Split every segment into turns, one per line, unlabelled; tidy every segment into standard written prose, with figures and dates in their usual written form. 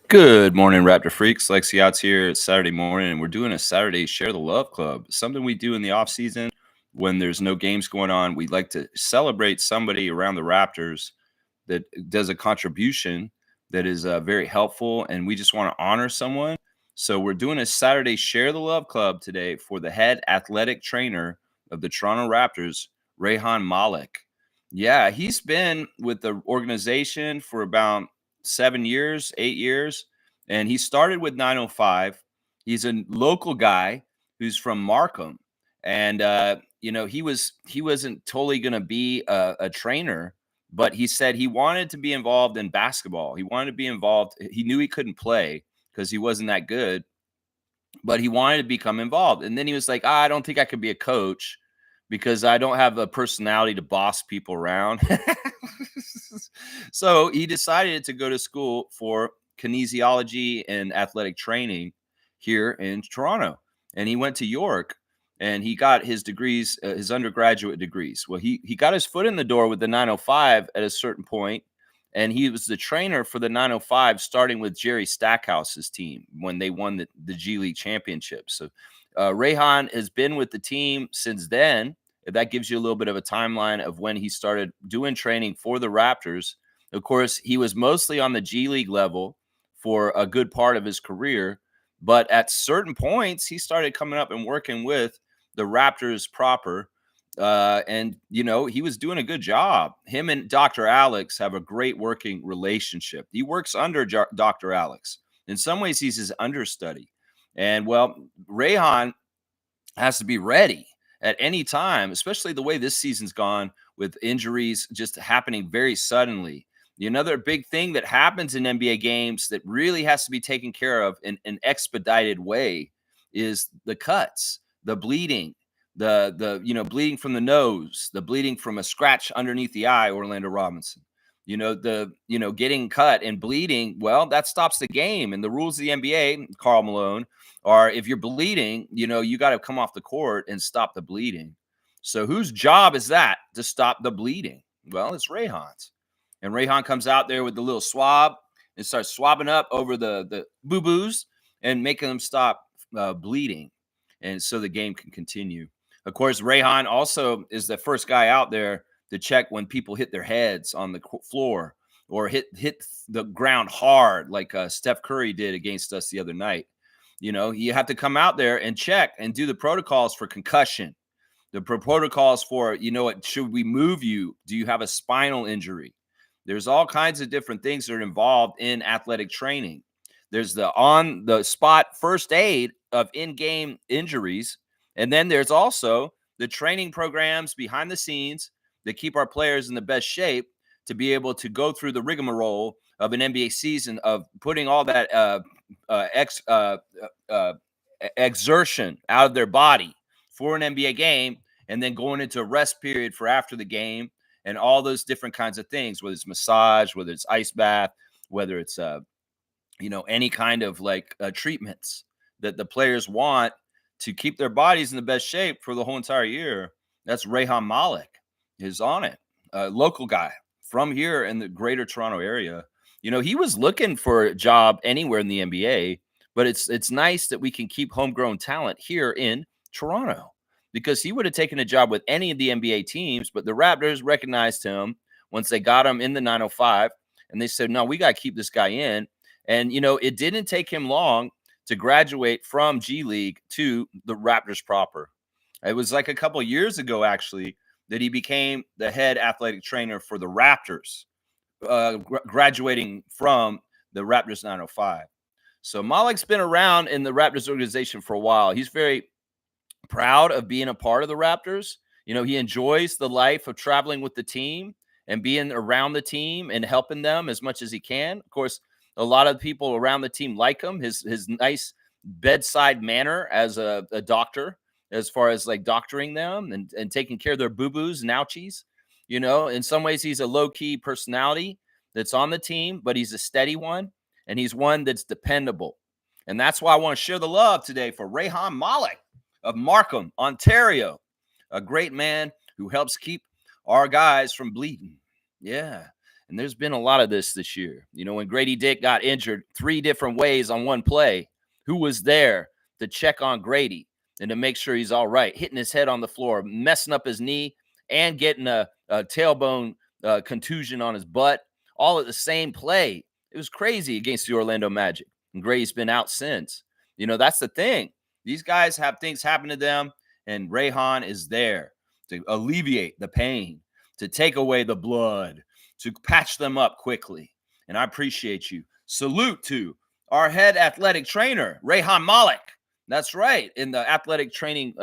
Good morning, Raptor Freaks. Lexi Outs here. It's Saturday morning, and we're doing a Saturday Share the Love Club. Something we do in the off season when there's no games going on. We'd like to celebrate somebody around the Raptors that does a contribution that is very helpful, and we just want to honor someone. So we're doing a Saturday Share the Love Club today for the head athletic trainer of the Toronto Raptors, Rayhan Malik. Yeah, he's been with the organization for about 7 years, 8 years, and he started with 905. He's a local guy who's from Markham, and he wasn't totally going to be a trainer, but he said he wanted to be involved in basketball. He wanted to be involved. He knew he couldn't play because he wasn't that good, but he wanted to become involved. And then he was like, I don't think I could be a coach because I don't have a personality to boss people around. So he decided to go to school for kinesiology and athletic training here in Toronto. And he went to York and he got his degrees, his undergraduate degrees. Well, he got his foot in the door with the 905 at a certain point, and he was the trainer for the 905, starting with Jerry Stackhouse's team when they won the G League championship. So Rayhan has been with the team since then. That gives you a little bit of a timeline of when he started doing training for the Raptors. Of course, he was mostly on the G League level for a good part of his career, but at certain points, he started coming up and working with the Raptors proper. He was doing a good job. Him and Dr. Alex have a great working relationship. He works under Dr. Alex. In some ways, he's his understudy. And well, Rayhan has to be ready at any time, especially the way this season's gone with injuries just happening very suddenly. Another big thing that happens in NBA games that really has to be taken care of in an expedited way is the cuts, the bleeding, the bleeding from the nose, the bleeding from a scratch underneath the eye, Orlando Robinson. Getting cut and bleeding, well, that stops the game. And the rules of the NBA, Karl Malone, are if you're bleeding, you got to come off the court and stop the bleeding. So whose job is that to stop the bleeding? Well, it's Rayhan's. And Rayhan comes out there with the little swab and starts swabbing up over the boo-boos and making them stop bleeding. And so the game can continue. Of course, Rayhan also is the first guy out there to check when people hit their heads on the floor or hit the ground hard like Steph Curry did against us the other night. You have to come out there and check and do the protocols for concussion, the protocols for, should we move you? Do you have a spinal injury? There's all kinds of different things that are involved in athletic training. There's the on the spot first aid of in-game injuries. And then there's also the training programs behind the scenes that keep our players in the best shape to be able to go through the rigmarole of an NBA season of putting all that exertion out of their body for an NBA game and then going into a rest period for after the game and all those different kinds of things, whether it's massage, whether it's ice bath, whether it's, any kind of treatments that the players want to keep their bodies in the best shape for the whole entire year. That's Rayhan Malik is on it, a local guy from here in the greater Toronto area. He was looking for a job anywhere in the NBA, but it's nice that we can keep homegrown talent here in Toronto because he would have taken a job with any of the NBA teams, but the Raptors recognized him once they got him in the 905, and they said, no, we got to keep this guy in. And, it didn't take him long to graduate from G League to the Raptors proper. It was like a couple of years ago, actually, that he became the head athletic trainer for the Raptors, graduating from the Raptors 905. So Malik's been around in the Raptors organization for a while. He's very proud of being a part of the Raptors. He enjoys the life of traveling with the team and being around the team and helping them as much as he can. Of course, a lot of people around the team like him, his nice bedside manner as a doctor, as far as doctoring them and taking care of their boo-boos and ouchies. In some ways, he's a low-key personality that's on the team, but he's a steady one, and he's one that's dependable. And that's why I want to share the love today for Rayhan Malik of Markham, Ontario, a great man who helps keep our guys from bleeding. Yeah. And there's been a lot of this year. You know, when Grady Dick got injured 3 different ways on one play, who was there to check on Grady and to make sure he's all right, hitting his head on the floor, messing up his knee, and getting a tailbone contusion on his butt, all at the same play. It was crazy against the Orlando Magic. And Grady's been out since. You know, that's the thing. These guys have things happen to them, and Rayhan is there to alleviate the pain, to take away the blood, to patch them up quickly. And I appreciate you. Salute to our head athletic trainer, Rayhan Malik. That's right. And the athletic training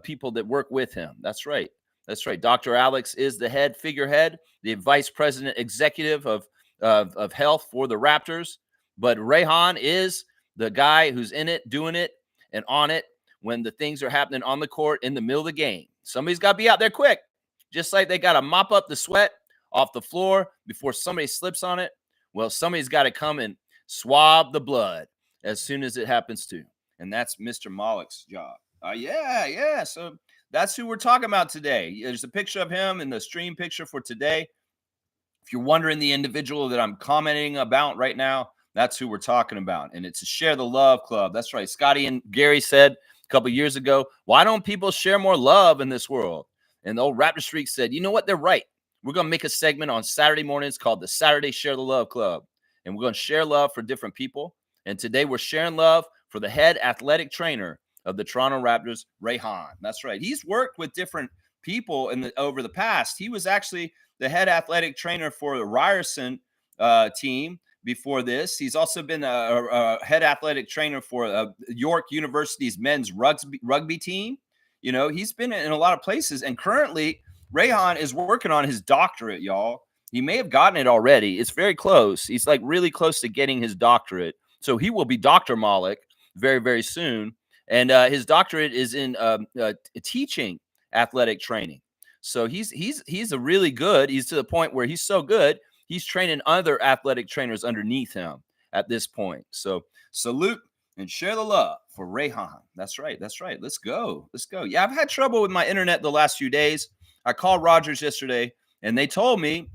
people that work with him. That's right. That's right. Dr. Alex is the head figurehead, the vice president executive of health for the Raptors. But Rayhan is the guy who's in it, doing it, and on it when the things are happening on the court in the middle of the game. Somebody's got to be out there quick, just like they got to mop up the sweat off the floor before somebody slips on it. Well, somebody's got to come and swab the blood as soon as it happens to. And that's Mr. Malik's job. Yeah. So that's who we're talking about today. There's a picture of him in the stream picture for today. If you're wondering the individual that I'm commenting about right now, that's who we're talking about. And it's a Share the Love Club. That's right. Scotty and Gary said a couple years ago, why don't people share more love in this world? And the old Raptor Streak said, you know what? They're right. We're going to make a segment on Saturday mornings called the Saturday Share the Love Club. And we're going to share love for different people. And today we're sharing love for the head athletic trainer of the Toronto Raptors, Rayhan. That's right. He's worked with different people over the past. He was actually the head athletic trainer for the Ryerson team before this. He's also been a head athletic trainer for York University's men's rugby team. You know, he's been in a lot of places. And currently, Rayhan is working on his doctorate, y'all. He may have gotten it already. It's very close. He's like really close to getting his doctorate. So he will be Dr. Malik very, very soon. And his doctorate is in teaching athletic training. So he's a really good. He's to the point where he's so good, he's training other athletic trainers underneath him at this point. So salute and share the love for Rayhan. That's right. That's right. Let's go. Let's go. Yeah, I've had trouble with my internet the last few days. I called Rogers yesterday, and they told me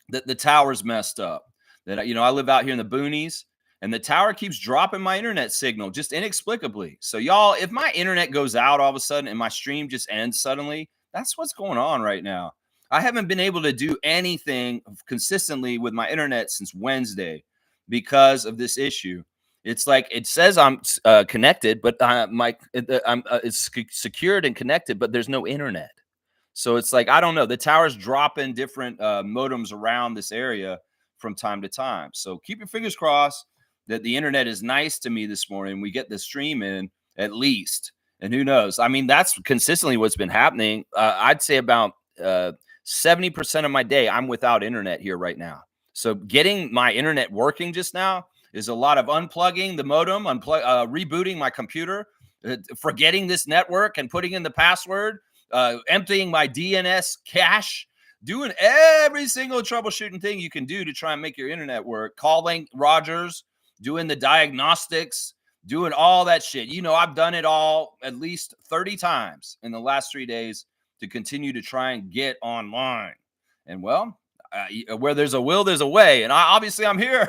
that the tower's messed up. That, you know, I live out here in the boonies, and the tower keeps dropping my internet signal just inexplicably. So, y'all, if my internet goes out all of a sudden and my stream just ends suddenly, that's what's going on right now. I haven't been able to do anything consistently with my internet since Wednesday because of this issue. It's like it says I'm connected, but it's secured and connected, but there's no internet. So it's like, I don't know. The tower's dropping different modems around this area from time to time. So keep your fingers crossed that the internet is nice to me this morning. We get the stream in at least. And who knows? I mean, that's consistently what's been happening. I'd say about 70% of my day, I'm without internet here right now. So getting my internet working just now is a lot of unplugging the modem, rebooting my computer, forgetting this network and putting in the password, emptying my DNS cache, doing every single troubleshooting thing you can do to try and make your internet work, calling Rogers, doing the diagnostics, doing all that shit. You know, I've done it all at least 30 times in the last 3 days to continue to try and get online. And well, where there's a will, there's a way. And obviously I'm here.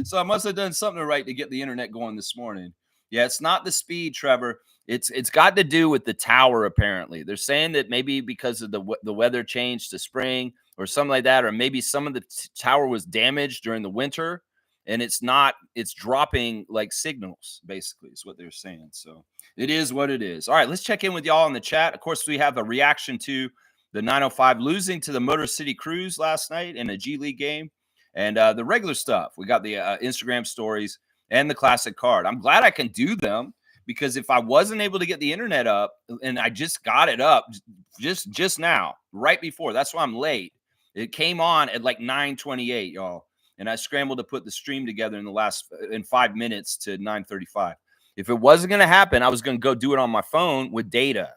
So I must have done something right to get the internet going this morning. Yeah, it's not the speed, Trevor. It's got to do with the tower, apparently. They're saying that maybe because of the weather change to spring or something like that, or maybe some of the tower was damaged during the winter, and it's dropping like signals, basically, is what they're saying. So it is what it is. All right, let's check in with y'all in the chat. Of course, we have a reaction to the 905 losing to the Motor City Cruise last night in a G League game. And the regular stuff. We got the Instagram stories and the classic card. I'm glad I can do them because if I wasn't able to get the internet up, and I just got it up just now, right before, that's why I'm late. It came on at like 9:28, y'all. And I scrambled to put the stream together in 5 minutes to 9:35. If it wasn't going to happen, I was going to go do it on my phone with data.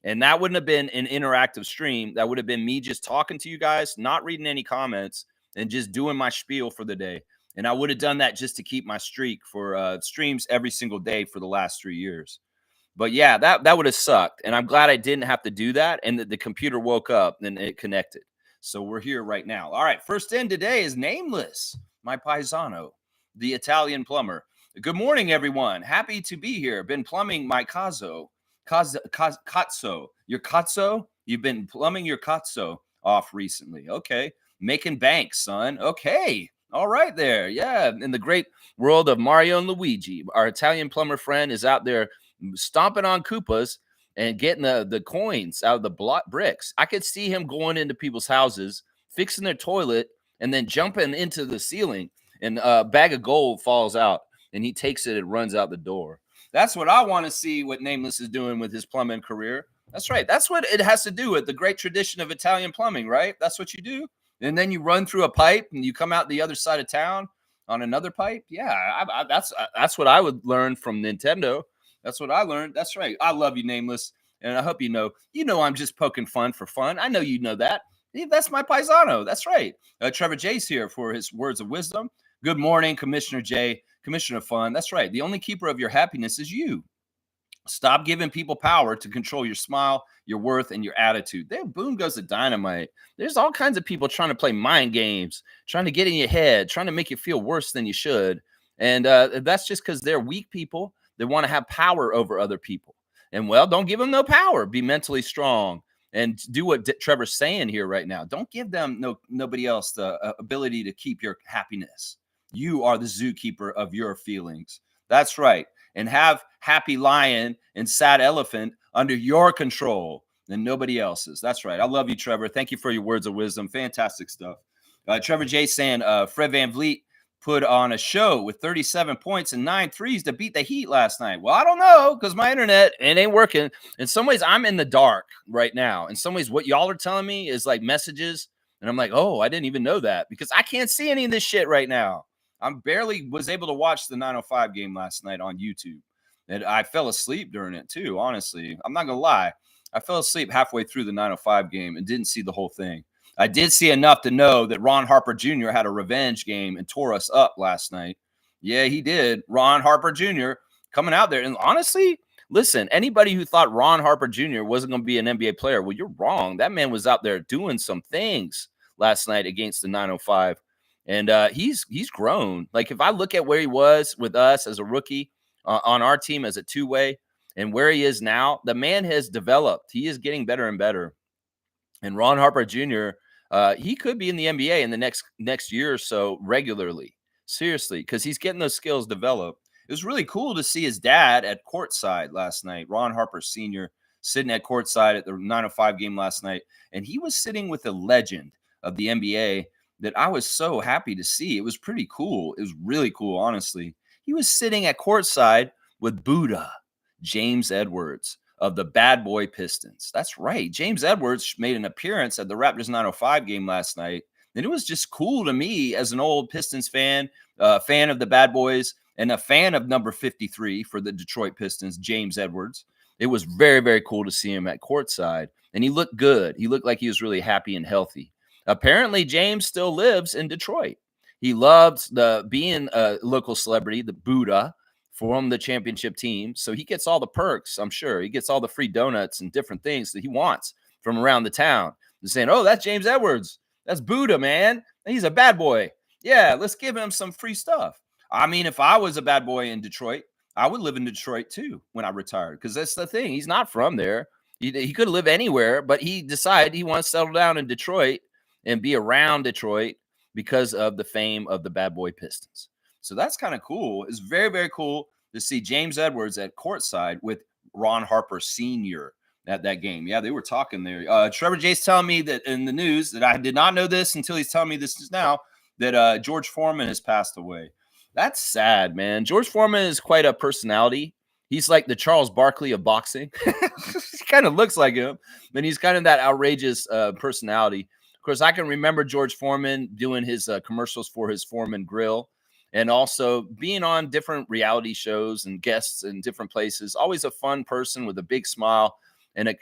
And that wouldn't have been an interactive stream. That would have been me just talking to you guys, not reading any comments, and just doing my spiel for the day. And I would have done that just to keep my streak for streams every single day for the last 3 years. But yeah, that would have sucked. And I'm glad I didn't have to do that and that the computer woke up and it connected. So we're here right now. All right, first in today is Nameless, my paisano, the Italian plumber. Good morning, everyone. Happy to be here. Been plumbing my cazzo. Cazzo. Your cazzo? You've been plumbing your cazzo off recently. Okay. Making banks, son. Okay. All right there. Yeah. In the great world of Mario and Luigi, our Italian plumber friend is out there stomping on Koopas and getting the coins out of the bricks. I could see him going into people's houses, fixing their toilet, and then jumping into the ceiling, and a bag of gold falls out, and he takes it and runs out the door. That's what I want to see what Nameless is doing with his plumbing career. That's right. That's what it has to do with the great tradition of Italian plumbing, right? That's what you do. And then you run through a pipe and you come out the other side of town on another pipe. Yeah, that's what I would learn from Nintendo. That's what I learned. That's right. I love you, Nameless. And I hope you know I'm just poking fun for fun. I know you know that. That's my paisano. That's right. Trevor J's here for his words of wisdom. Good morning, Commissioner J, Commissioner of Fun. That's right. The only keeper of your happiness is you. Stop giving people power to control your smile, your worth, and your attitude. There, boom goes the dynamite. There's all kinds of people trying to play mind games, trying to get in your head, trying to make you feel worse than you should. And that's just because they're weak people. They want to have power over other people. And well, don't give them no power. Be mentally strong and do what Trevor's saying here right now. Don't give them nobody else the ability to keep your happiness. You are the zookeeper of your feelings. That's right. And have happy lion and sad elephant under your control and nobody else's. That's right. I love you, Trevor. Thank you for your words of wisdom. Fantastic stuff. Trevor J saying Fred VanVleet put on a show with 37 points and 9 threes to beat the Heat last night. Well, I don't know because my internet, it ain't working. In some ways, I'm in the dark right now. In some ways, what y'all are telling me is like messages. And I'm like, oh, I didn't even know that because I can't see any of this shit right now. I barely was able to watch the 905 game last night on YouTube. And I fell asleep during it too, honestly. I'm not going to lie. I fell asleep halfway through the 905 game and didn't see the whole thing. I did see enough to know that Ron Harper Jr. had a revenge game and tore us up last night. Yeah, he did. Ron Harper Jr. coming out there. And honestly, listen, anybody who thought Ron Harper Jr. wasn't going to be an NBA player, well, you're wrong. That man was out there doing some things last night against the 905. And he's grown. Like if I look at where he was with us as a rookie on our team as a two-way and where he is now, the man has developed. He is getting better and better. And Ron Harper Jr., he could be in the NBA in the next year or so regularly. Seriously, because he's getting those skills developed. It was really cool to see his dad at courtside last night, Ron Harper Sr., sitting at courtside at the 905 game last night. And he was sitting with a legend of the NBA that I was so happy to see. It was pretty cool. It was really cool, honestly. He was sitting at courtside with Buddha, James Edwards of the Bad Boy Pistons. That's right. James Edwards made an appearance at the Raptors 905 game last night. And it was just cool to me as an old Pistons fan, fan of the Bad Boys, and a fan of number 53 for the Detroit Pistons, James Edwards. It was very, very cool to see him at courtside. And he looked good. He looked like he was really happy and healthy. Apparently, James still lives in Detroit. He loves being a local celebrity, the Buddha, from the championship team. So he gets all the perks, I'm sure. He gets all the free donuts and different things that he wants from around the town. They're saying, oh, that's James Edwards. That's Buddha, man. He's a bad boy. Yeah, let's give him some free stuff. I mean, if I was a bad boy in Detroit, I would live in Detroit too when I retired because that's the thing. He's not from there. He could live anywhere, but he decided he wants to settle down in Detroit and be around Detroit because of the fame of the Bad Boy Pistons. So that's kind of cool. It's very, very cool to see James Edwards at courtside with Ron Harper Sr. at that game. Yeah, they were talking there. Trevor J's telling me that in the news that I did not know this until he's telling me this just now, that George Foreman has passed away. That's sad, man. George Foreman is quite a personality. He's like the Charles Barkley of boxing. He kind of looks like him, but he's kind of that outrageous personality. Of course, I can remember George Foreman doing his commercials for his Foreman Grill and also being on different reality shows and guests in different places. Always a fun person with a big smile and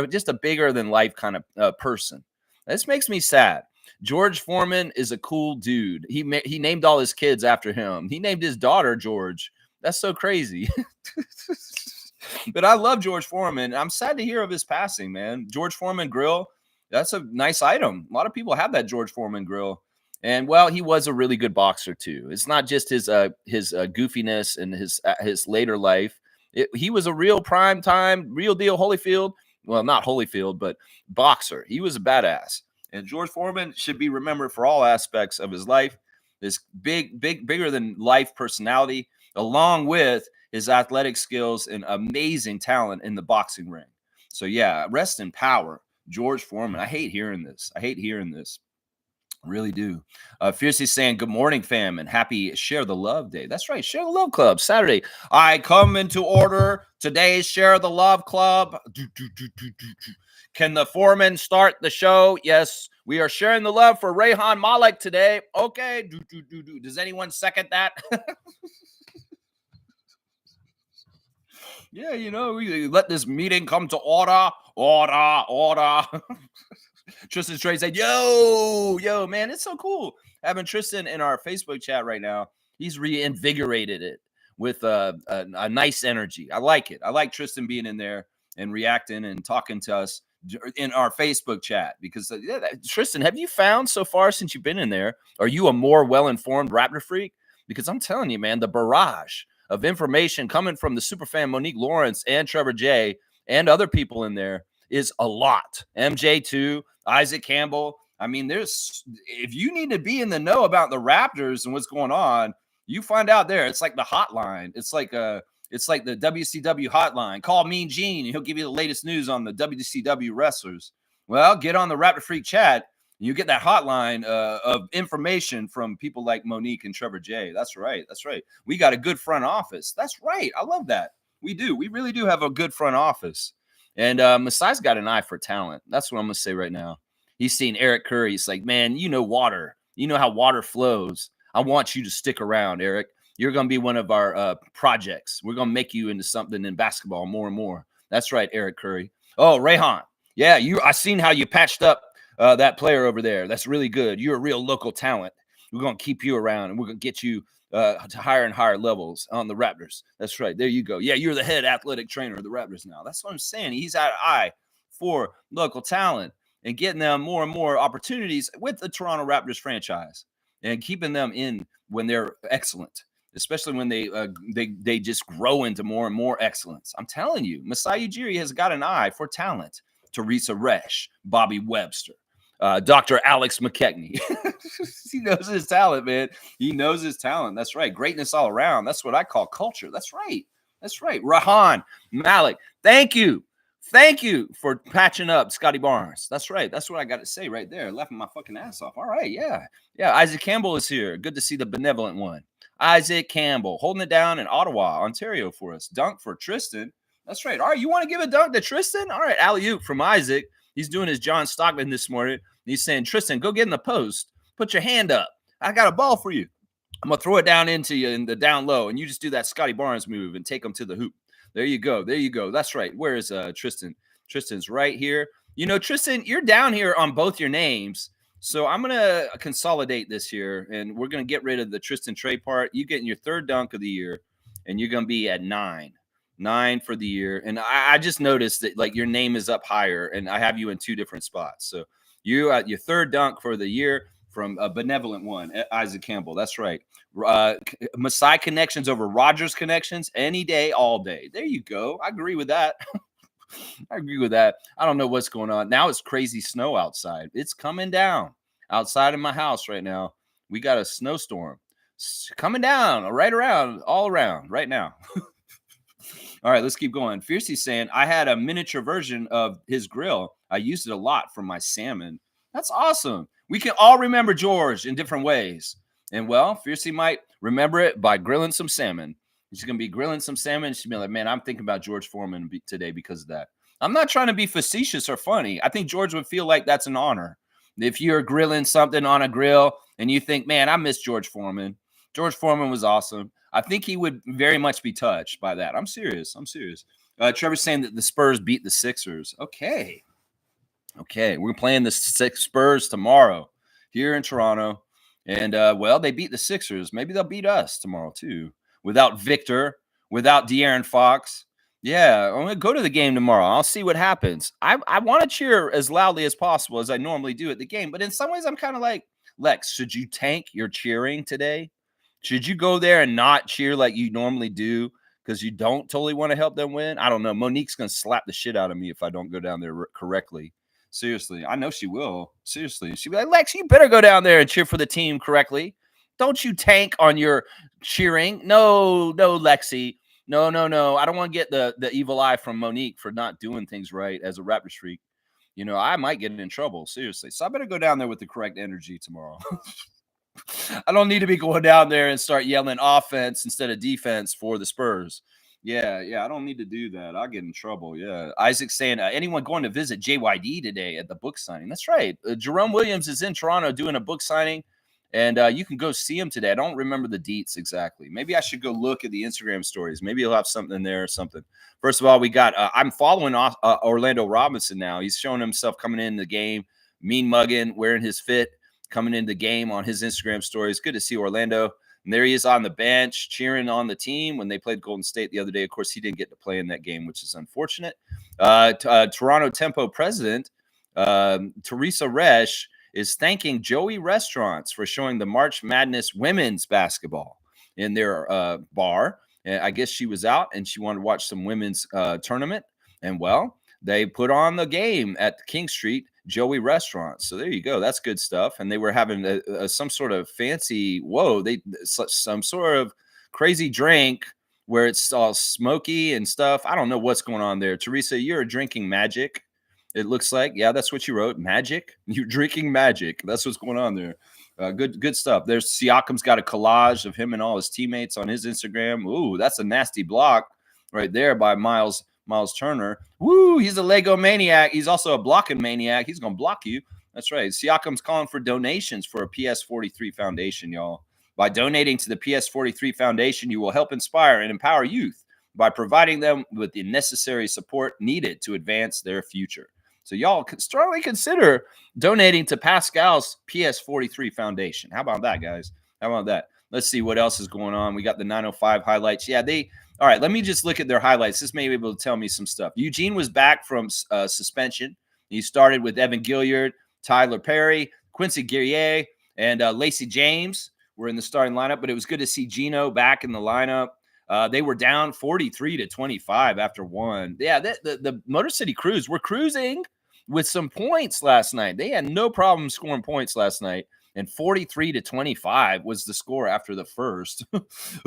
just a bigger than life kind of person. This makes me sad. George Foreman is a cool dude. He named all his kids after him. He named his daughter George. That's so crazy. But I love George Foreman. I'm sad to hear of his passing, man. George Foreman Grill That's a nice item. A lot of people have that George Foreman grill. And well, he was a really good boxer too. It's not just his goofiness and his later life. He was a real prime time, real deal Holyfield. Well, not Holyfield, but boxer. He was a badass. And George Foreman should be remembered for all aspects of his life. This bigger than life personality, along with his athletic skills and amazing talent in the boxing ring. So yeah, rest in power, George Foreman. I hate hearing this. Really do. Fiercely saying, good morning, fam, and happy Share the Love Day. That's right, Share the Love Club, Saturday. I come into order. Today's Share the Love Club. Can the foreman start the show? Yes, we are sharing the love for Rayhan Malik today. Okay. Does anyone second that? Yeah, we let this meeting come to order. Order. Tristan Trey said, yo, man, it's so cool having Tristan in our Facebook chat right now. He's reinvigorated it with a nice energy. I like it. I like Tristan being in there and reacting and talking to us in our Facebook chat because Tristan, have you found so far since you've been in there, are you a more well-informed Raptor freak? Because I'm telling you, man, the barrage of information coming from the superfan Monique Lawrence and Trevor J and other people in there is a lot. MJ too, Isaac Campbell. I mean, if you need to be in the know about the Raptors and what's going on, you find out there. It's like the hotline. It's like the WCW hotline. Call Mean Gene, and he'll give you the latest news on the WCW wrestlers. Well, get on the Raptor Freak chat. And you get that hotline of information from people like Monique and Trevor J. That's right. We got a good front office. That's right. I love that. We do. We really do have a good front office. And Masai's got an eye for talent. That's what I'm going to say right now. He's seen Eric Curry. He's like, man, water. You know how water flows. I want you to stick around, Eric. You're going to be one of our projects. We're going to make you into something in basketball more and more. That's right, Eric Curry. Oh, Rayhan. Yeah, I seen how you patched up that player over there. That's really good. You're a real local talent. We're going to keep you around, and we're going to get you to higher and higher levels on the Raptors. That's right. There you go. Yeah, you're the head athletic trainer of the Raptors now. That's what I'm saying. He's got an eye for local talent and getting them more and more opportunities with the Toronto Raptors franchise and keeping them in when they're excellent, especially when they just grow into more and more excellence. I'm telling you, Masai Ujiri has got an eye for talent. Teresa Resch, Bobby Webster, Dr. Alex McKechnie. He knows his talent, man. He knows his talent. That's right. Greatness all around. That's what I call culture. That's right. Rayhan Malik. Thank you for patching up Scotty Barnes. That's right. That's what I got to say right there. Laughing my fucking ass off. All right. Yeah. Isaac Campbell is here. Good to see the benevolent one. Isaac Campbell holding it down in Ottawa, Ontario for us. Dunk for Tristan. That's right. All right. You want to give a dunk to Tristan? All right. Alley-oop from Isaac. He's doing his John Stockman this morning. He's saying, Tristan, go get in the post. Put your hand up. I got a ball for you. I'm going to throw it down into you in the down low, and you just do that Scotty Barnes move and take him to the hoop. There you go. That's right. Where is Tristan? Tristan's right here. Tristan, you're down here on both your names. So I'm going to consolidate this here, and we're going to get rid of the Tristan Trey part. You getting your third dunk of the year, and you're going to be at 9 for the year. And I just noticed that like your name is up higher, and I have you in 2 different spots. So you at your third dunk for the year from a benevolent one, Isaac Campbell. That's right. Masai connections over Rogers connections any day, all day. There you go. I agree with that. I don't know what's going on. Now it's crazy snow outside. It's coming down outside of my house right now. We got a snowstorm coming down all around right now. All right, let's keep going. Fiercey saying, I had a miniature version of his grill. I used it a lot for my salmon. That's awesome. We can all remember George in different ways. And well, Fiercey might remember it by grilling some salmon. She's going to be grilling some salmon. She'll be like, man, I'm thinking about George Foreman today because of that. I'm not trying to be facetious or funny. I think George would feel like that's an honor. If you're grilling something on a grill and you think, man, I miss George Foreman. George Foreman was awesome. I think he would very much be touched by that. I'm serious. Trevor's saying that the Spurs beat the Sixers. Okay. We're playing the Spurs tomorrow here in Toronto. And, well, they beat the Sixers. Maybe they'll beat us tomorrow, too. Without Victor, without De'Aaron Fox. Yeah, I'm gonna go to the game tomorrow. I'll see what happens. I want to cheer as loudly as possible as I normally do at the game, but in some ways, I'm kind of like Lex. Should you tank your cheering today? Should you go there and not cheer like you normally do because you don't totally want to help them win? I don't know. Monique's gonna slap the shit out of me if I don't go down there correctly. Seriously, I know she will. Seriously, she'll be like, Lex, you better go down there and cheer for the team correctly. Don't you tank on your cheering? No, no, Lexi. No, no, no. I don't want to get the evil eye from Monique for not doing things right as a Raptors freak. I might get in trouble, seriously. So I better go down there with the correct energy tomorrow. I don't need to be going down there and start yelling offense instead of defense for the Spurs. Yeah, yeah, I don't need to do that. I'll get in trouble. Yeah. Isaac's saying, anyone going to visit JYD today at the book signing? That's right. Jerome Williams is in Toronto doing a book signing, and you can go see him today. I don't remember the deets exactly. Maybe I should go look at the Instagram stories. Maybe he'll have something in there or something. First of all, we got, I'm following Orlando Robinson now. He's showing himself coming in the game, mean mugging, wearing his fit, coming into the game on his Instagram stories. Good to see Orlando. And there he is on the bench cheering on the team when they played Golden State the other day. Of course, he didn't get to play in that game, which is unfortunate. Toronto Tempo president Teresa Resch is thanking Joey Restaurants for showing the March Madness women's basketball in their bar. And I guess she was out and she wanted to watch some women's tournament. And well, they put on the game at King Street Joey Restaurants. So there you go. That's good stuff. And they were having some sort of fancy, some sort of crazy drink where it's all smoky and stuff. I don't know what's going on there. Teresa, you're drinking magic. It looks like, yeah, that's what you wrote. Magic. You're drinking magic. That's what's going on there. Good stuff. There's Siakam's got a collage of him and all his teammates on his Instagram. Ooh, that's a nasty block right there by Miles Turner. Woo, he's a Lego maniac. He's also a blocking maniac. He's going to block you. That's right. Siakam's calling for donations for a PS43 Foundation, y'all. By donating to the PS43 Foundation, you will help inspire and empower youth by providing them with the necessary support needed to advance their future. So y'all can strongly consider donating to Pascal's PS43 Foundation. How about that, guys? How about that? Let's see what else is going on. We got the 905 highlights. Yeah, all right, let me just look at their highlights. This may be able to tell me some stuff. Eugene was back from suspension. He started with Evan Gilliard, Tyler Perry, Quincy Guerrier, and Lacey James were in the starting lineup, but it was good to see Gino back in the lineup. They were down 43-25 after one. Yeah, the Motor City Cruise were cruising with some points last night. They had no problem scoring points last night. And 43-25 was the score after the first.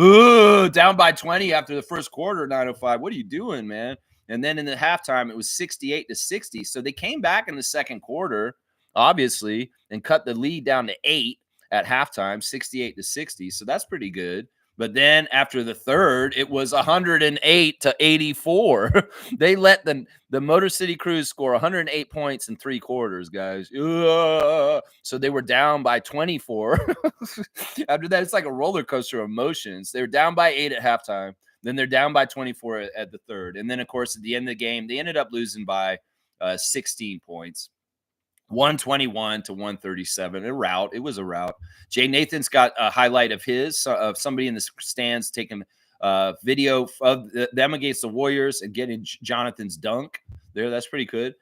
Ooh, down by 20 after the first quarter, 905. What are you doing, man? And then in the halftime, it was 68-60. So they came back in the second quarter, obviously, and cut the lead down to 8 at halftime, 68-60. So that's pretty good. But then after the third, it was 108-84. They let the Motor City Cruise score 108 points in 3 quarters, guys. Ugh. So they were down by 24. After that, it's like a roller coaster of emotions. They were down by 8 at halftime. Then they're down by 24 at the third. And then, of course, at the end of the game, they ended up losing by 16 points. 121-137, a rout. It was a rout. Jay Nathan's got a highlight of somebody in the stands taking video of them against the Warriors and getting Jonathan's dunk there. That's pretty good.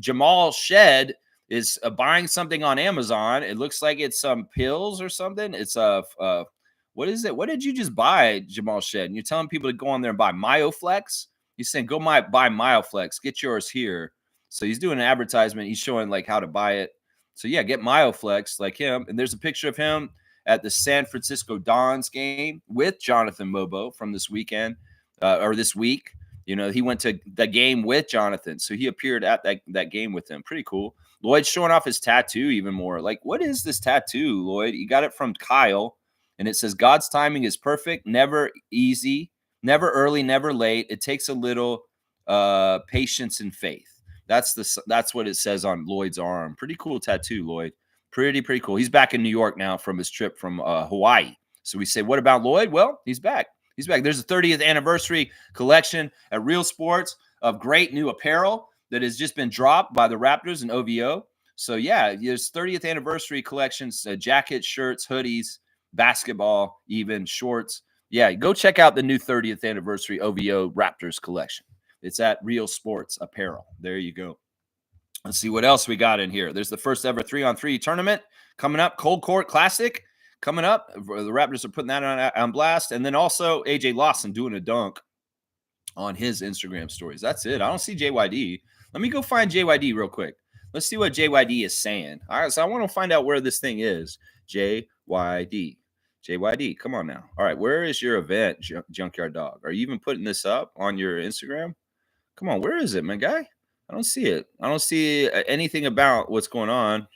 Jamal Shed is buying something on Amazon. It looks like it's some pills or something. It's what is it? What did you just buy, Jamal Shed? And you're telling people to go on there and buy Myoflex? He's saying go buy Myoflex. Get yours here. So he's doing an advertisement. He's showing like how to buy it. So yeah, get Myoflex like him. And there's a picture of him at the San Francisco Dons game with Jonathan Mobo from this weekend or this week. He went to the game with Jonathan. So he appeared at that game with him. Pretty cool. Lloyd's showing off his tattoo even more. Like, what is this tattoo, Lloyd? He got it from Kyle. And it says, God's timing is perfect, never easy, never early, never late. It takes a little patience and faith. That's what it says on Lloyd's arm. Pretty cool tattoo, Lloyd. Pretty cool. He's back in New York now from his trip from Hawaii. So we say, what about Lloyd? Well, he's back. He's back. There's a 30th anniversary collection at Real Sports of great new apparel that has just been dropped by the Raptors and OVO. So yeah, there's 30th anniversary collections, jackets, shirts, hoodies, basketball, even shorts. Yeah, go check out the new 30th anniversary OVO Raptors collection. It's at Real Sports Apparel. There you go. Let's see what else we got in here. There's the first ever 3-on-3 tournament coming up. Cold Court Classic coming up. The Raptors are putting that on blast. And then also AJ Lawson doing a dunk on his Instagram stories. That's it. I don't see JYD. Let me go find JYD real quick. Let's see what JYD is saying. All right, so I want to find out where this thing is. JYD. JYD, come on now. All right, where is your event, Junkyard Dog? Are you even putting this up on your Instagram? Come on, where is it, my guy? I don't see it. I don't see anything about what's going on.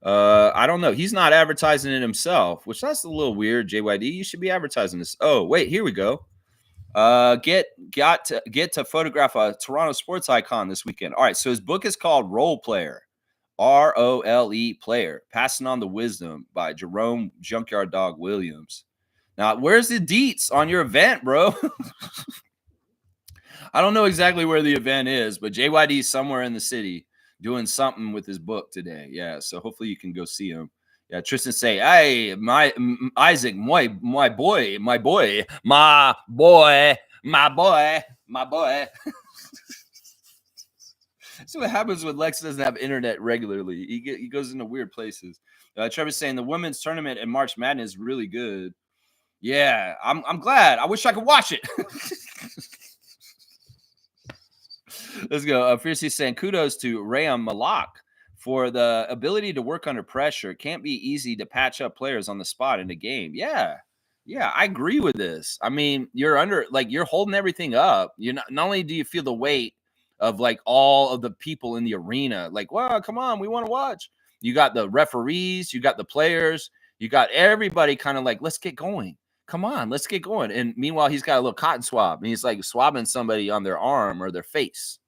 I don't know. He's not advertising it himself, which that's a little weird. JYD, you should be advertising this. Oh, wait, here we go. Get to photograph a Toronto sports icon this weekend. All right, so his book is called Role Player, ROLE Player, Passing on the Wisdom by Jerome Junkyard Dog Williams. Now, where's the deets on your event, bro? I don't know exactly where the event is, but JYD is somewhere in the city doing something with his book today. Yeah, so hopefully you can go see him. Yeah, Tristan say, "Hey, Isaac, my boy." See what happens when Lex doesn't have internet regularly. He goes into weird places. Trevor's saying the women's tournament in March Madness is really good. Yeah, I'm glad. I wish I could watch it. Let's go. Fiercely saying kudos to Rayhan Malik for the ability to work under pressure. It can't be easy to patch up players on the spot in the game. Yeah, I agree with this. I mean, you're holding everything up. You're not only do you feel the weight of like all of the people in the arena, like, well, come on, we want to watch. You got the referees, you got the players, you got everybody kind of like, let's get going. Come on, let's get going. And meanwhile, he's got a little cotton swab and he's like swabbing somebody on their arm or their face.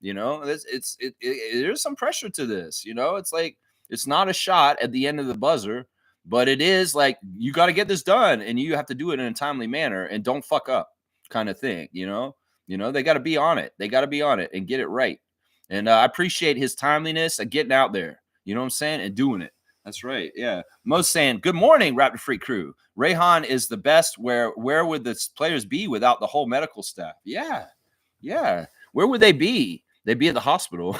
You know, there's some pressure to this. You know, it's like it's not a shot at the end of the buzzer, but it is like you got to get this done and you have to do it in a timely manner and don't fuck up, kind of thing. You know, they got to be on it. They got to be on it and get it right. And I appreciate his timeliness of getting out there. You know what I'm saying, and doing it. That's right. Yeah. Most saying, good morning, Raptor Freak crew. Rayhan is the best. Where would the players be without the whole medical staff? Yeah. Where would they be? They'd be at the hospital.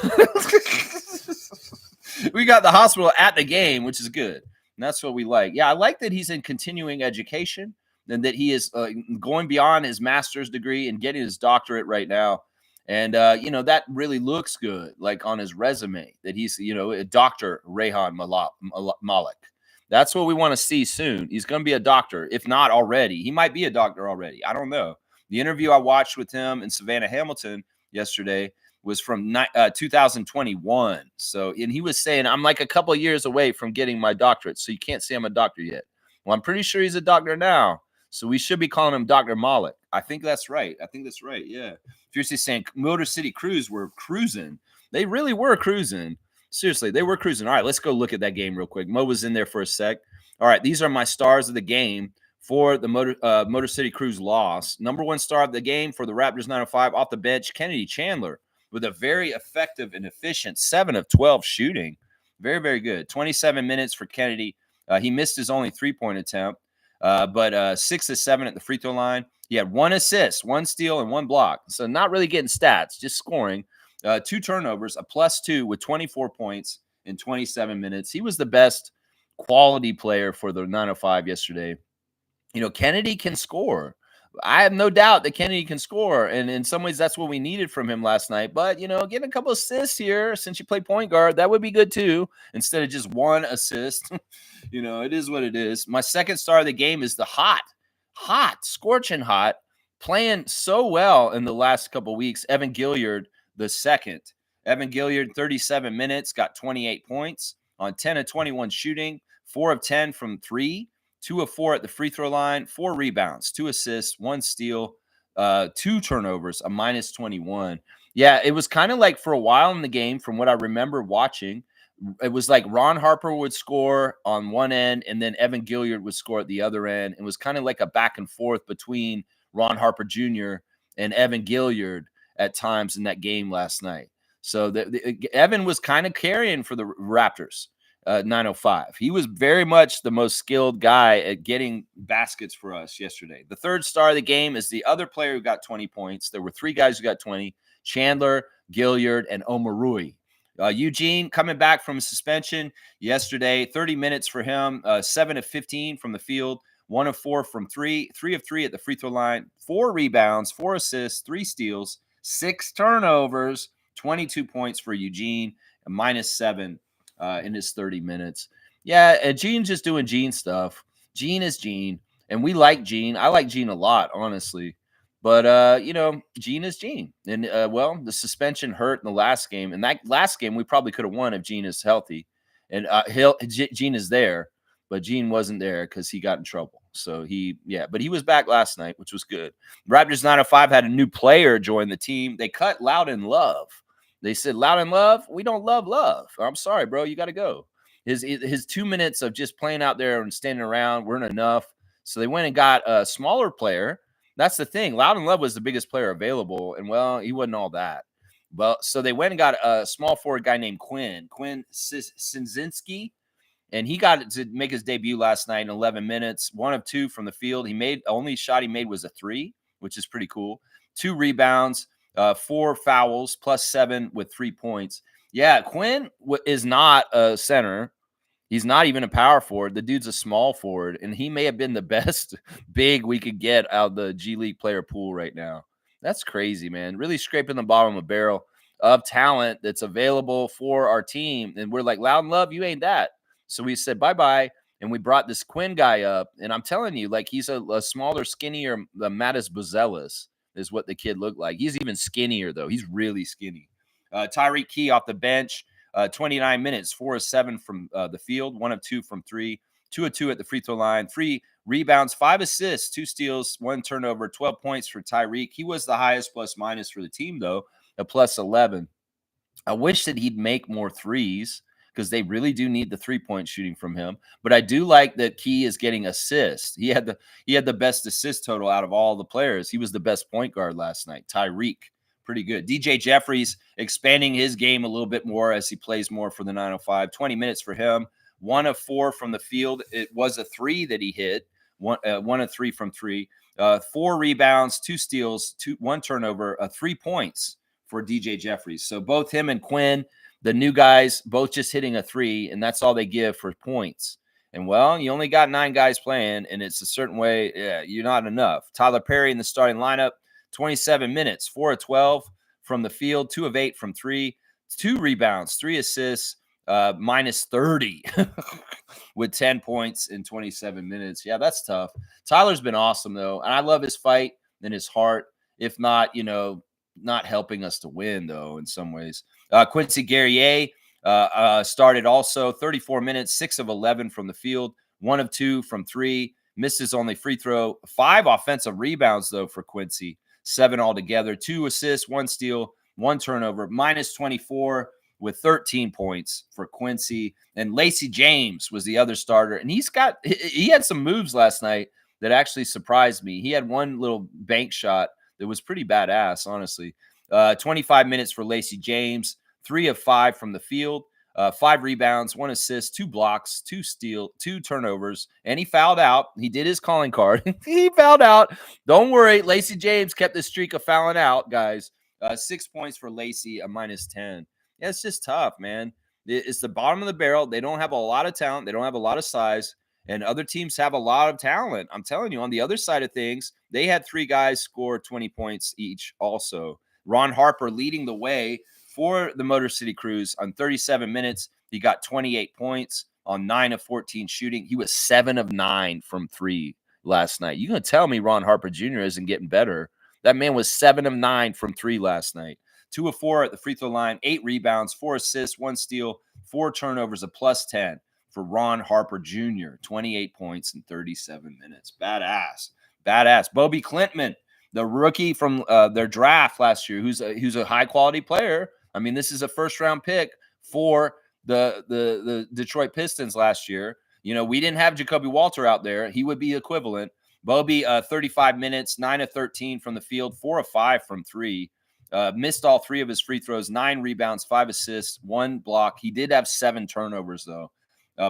We got the hospital at the game, which is good. And that's what we like. Yeah, I like that he's in continuing education and that he is going beyond his master's degree and getting his doctorate right now. And, that really looks good, like on his resume, that he's, a Dr. Rayhan Malik. That's what we want to see soon. He's going to be a doctor, if not already. He might be a doctor already. I don't know. The interview I watched with him and Savannah Hamilton yesterday was from 2021. So, and he was saying, I'm like a couple of years away from getting my doctorate. So you can't say I'm a doctor yet. Well, I'm pretty sure he's a doctor now. So we should be calling him Dr. Malik. I think that's right. Yeah. Fiercely saying Motor City Cruise were cruising. They really were cruising. Seriously, they were cruising. All right, let's go look at that game real quick. Mo was in there for a sec. All right, these are my stars of the game for the Motor City Cruise loss. Number one star of the game for the Raptors 905 off the bench, Kennedy Chandler, with a very effective and efficient 7 of 12 shooting. Very, very good. 27 minutes for Kennedy. He missed his only three-point attempt, but 6 of 7 at the free throw line. He had 1 assist, 1 steal, and 1 block. So not really getting stats, just scoring. 2 turnovers, a +2 with 24 points in 27 minutes. He was the best quality player for the 905 yesterday. Kennedy can score. I have no doubt that Kennedy can score. And in some ways, that's what we needed from him last night. But, getting a couple assists here since you play point guard, that would be good too, instead of just 1 assist. It is what it is. My second star of the game is the hot, scorching hot, playing so well in the last couple of weeks, Evan Gilliard the second. Evan Gilliard, 37 minutes, got 28 points on 10 of 21 shooting, 4 of 10 from 3. 2 of 4 at the free throw line, 4 rebounds, 2 assists, 1 steal, 2 turnovers, a -21. Yeah, it was kind of like for a while in the game, from what I remember watching, it was like Ron Harper would score on one end and then Evan Gilliard would score at the other end. It was kind of like a back and forth between Ron Harper Jr. and Evan Gilliard at times in that game last night. So Evan was kind of carrying for the Raptors. 905. He was very much the most skilled guy at getting baskets for us yesterday. The third star of the game is the other player who got 20 points. There were 3 guys who got 20: Chandler, Gilliard, and Omarui. Eugene coming back from suspension yesterday, 30 minutes for him, 7 of 15 from the field, 1 of 4 from 3, 3 of 3 at the free throw line, 4 rebounds, 4 assists, 3 steals, 6 turnovers, 22 points for Eugene, and -7 in his 30 minutes. Yeah, Gene's just doing Gene stuff. Gene is Gene, and we like Gene. I like Gene a lot, honestly. But Gene is Gene, and well, the suspension hurt in the last game, and that last game we probably could have won if Gene is healthy, and Gene is there, but Gene wasn't there because he got in trouble. So but he was back last night, which was good. Raptors 905 had a new player join the team. They cut Loud and Love. They said, Loud and Love, we don't love Love. I'm sorry, bro, you got to go. His 2 minutes of just playing out there and standing around weren't enough, so they went and got a smaller player. That's the thing. Loud and Love was the biggest player available, and well, he wasn't all that. Well, so they went and got a small forward guy named Quinn Sinzinski, and he got to make his debut last night in 11 minutes, 1 of 2 from the field. Only shot he made was a 3, which is pretty cool. 2 rebounds, 4 fouls, +7 with 3 points. Yeah, Quinn is not a center. He's not even a power forward. The dude's a small forward, and he may have been the best big we could get out of the G League player pool right now. That's crazy, man. Really scraping the bottom of the barrel of talent that's available for our team. And we're like, Loud and Love, you ain't that. So we said bye-bye, and we brought this Quinn guy up. And I'm telling you, like, he's a smaller, skinnier Mattis Buzelis is what the kid looked like. He's even skinnier, though. He's really skinny. Tyreek Key off the bench. 29 minutes, 4 of 7 from the field, 1 of 2 from 3, 2 of 2 at the free throw line, 3 rebounds, 5 assists, 2 steals, 1 turnover, 12 points for Tyreek. He was the highest plus-minus for the team, though, a +11. I wish that he'd make more threes because they really do need the 3-point shooting from him. But I do like that Key is getting assists. He had the best assist total out of all the players. He was the best point guard last night, Tyreek. Pretty good. DJ Jeffries expanding his game a little bit more as he plays more for the 905. 20 minutes for him. 1 of 4 from the field. It was a 3 that he hit. 1 of 3 from 3. 4 rebounds, 2 steals, 1 turnover, 3 points for DJ Jeffries. So both him and Quinn, the new guys, both just hitting a 3, and that's all they give for points. And, well, you only got 9 guys playing, and it's a certain way, you're not enough. Tyler Perry in the starting lineup. 27 minutes, 4 of 12 from the field, 2 of 8 from 3, 2 rebounds, 3 assists, -30 with 10 points in 27 minutes. Yeah, that's tough. Tyler's been awesome, though, and I love his fight and his heart, if not, not helping us to win, though, in some ways. Quincy Guerrier started also, 34 minutes, 6 of 11 from the field, 1 of 2 from 3, missed his only free throw, 5 offensive rebounds, though, for Quincy. 7 altogether, 2 assists, 1 steal, 1 turnover, -24 with 13 points for Quincy. And Lacey James was the other starter. And he had some moves last night that actually surprised me. He had one little bank shot that was pretty badass, honestly. 25 minutes for Lacey James, 3 of 5 from the field. 5 rebounds, 1 assist, 2 blocks, 2 steal, 2 turnovers, and he fouled out. He did his calling card. He fouled out. Don't worry. Lacey James kept the streak of fouling out, guys. 6 points for Lacey, a -10. Yeah, it's just tough, man. It's the bottom of the barrel. They don't have a lot of talent. They don't have a lot of size, and other teams have a lot of talent. I'm telling you, on the other side of things, they had 3 guys score 20 points each also. Ron Harper leading the way for the Motor City Cruise on 37 minutes. He got 28 points on 9 of 14 shooting. He was 7 of 9 from 3 last night. You're going to tell me Ron Harper Jr. isn't getting better. That man was 7 of 9 from 3 last night. 2 of 4 at the free throw line, 8 rebounds, 4 assists, 1 steal, 4 turnovers, a +10 for Ron Harper Jr. 28 points in 37 minutes. Badass. Bobby Clintman, the rookie from their draft last year, who's a high-quality player. I mean, this is a first-round pick for the Detroit Pistons last year. We didn't have Jacoby Walter out there. He would be equivalent. Bobby, 35 minutes, 9 of 13 from the field, 4 of 5 from 3. Missed all 3 of his free throws, 9 rebounds, 5 assists, 1 block. He did have 7 turnovers, though.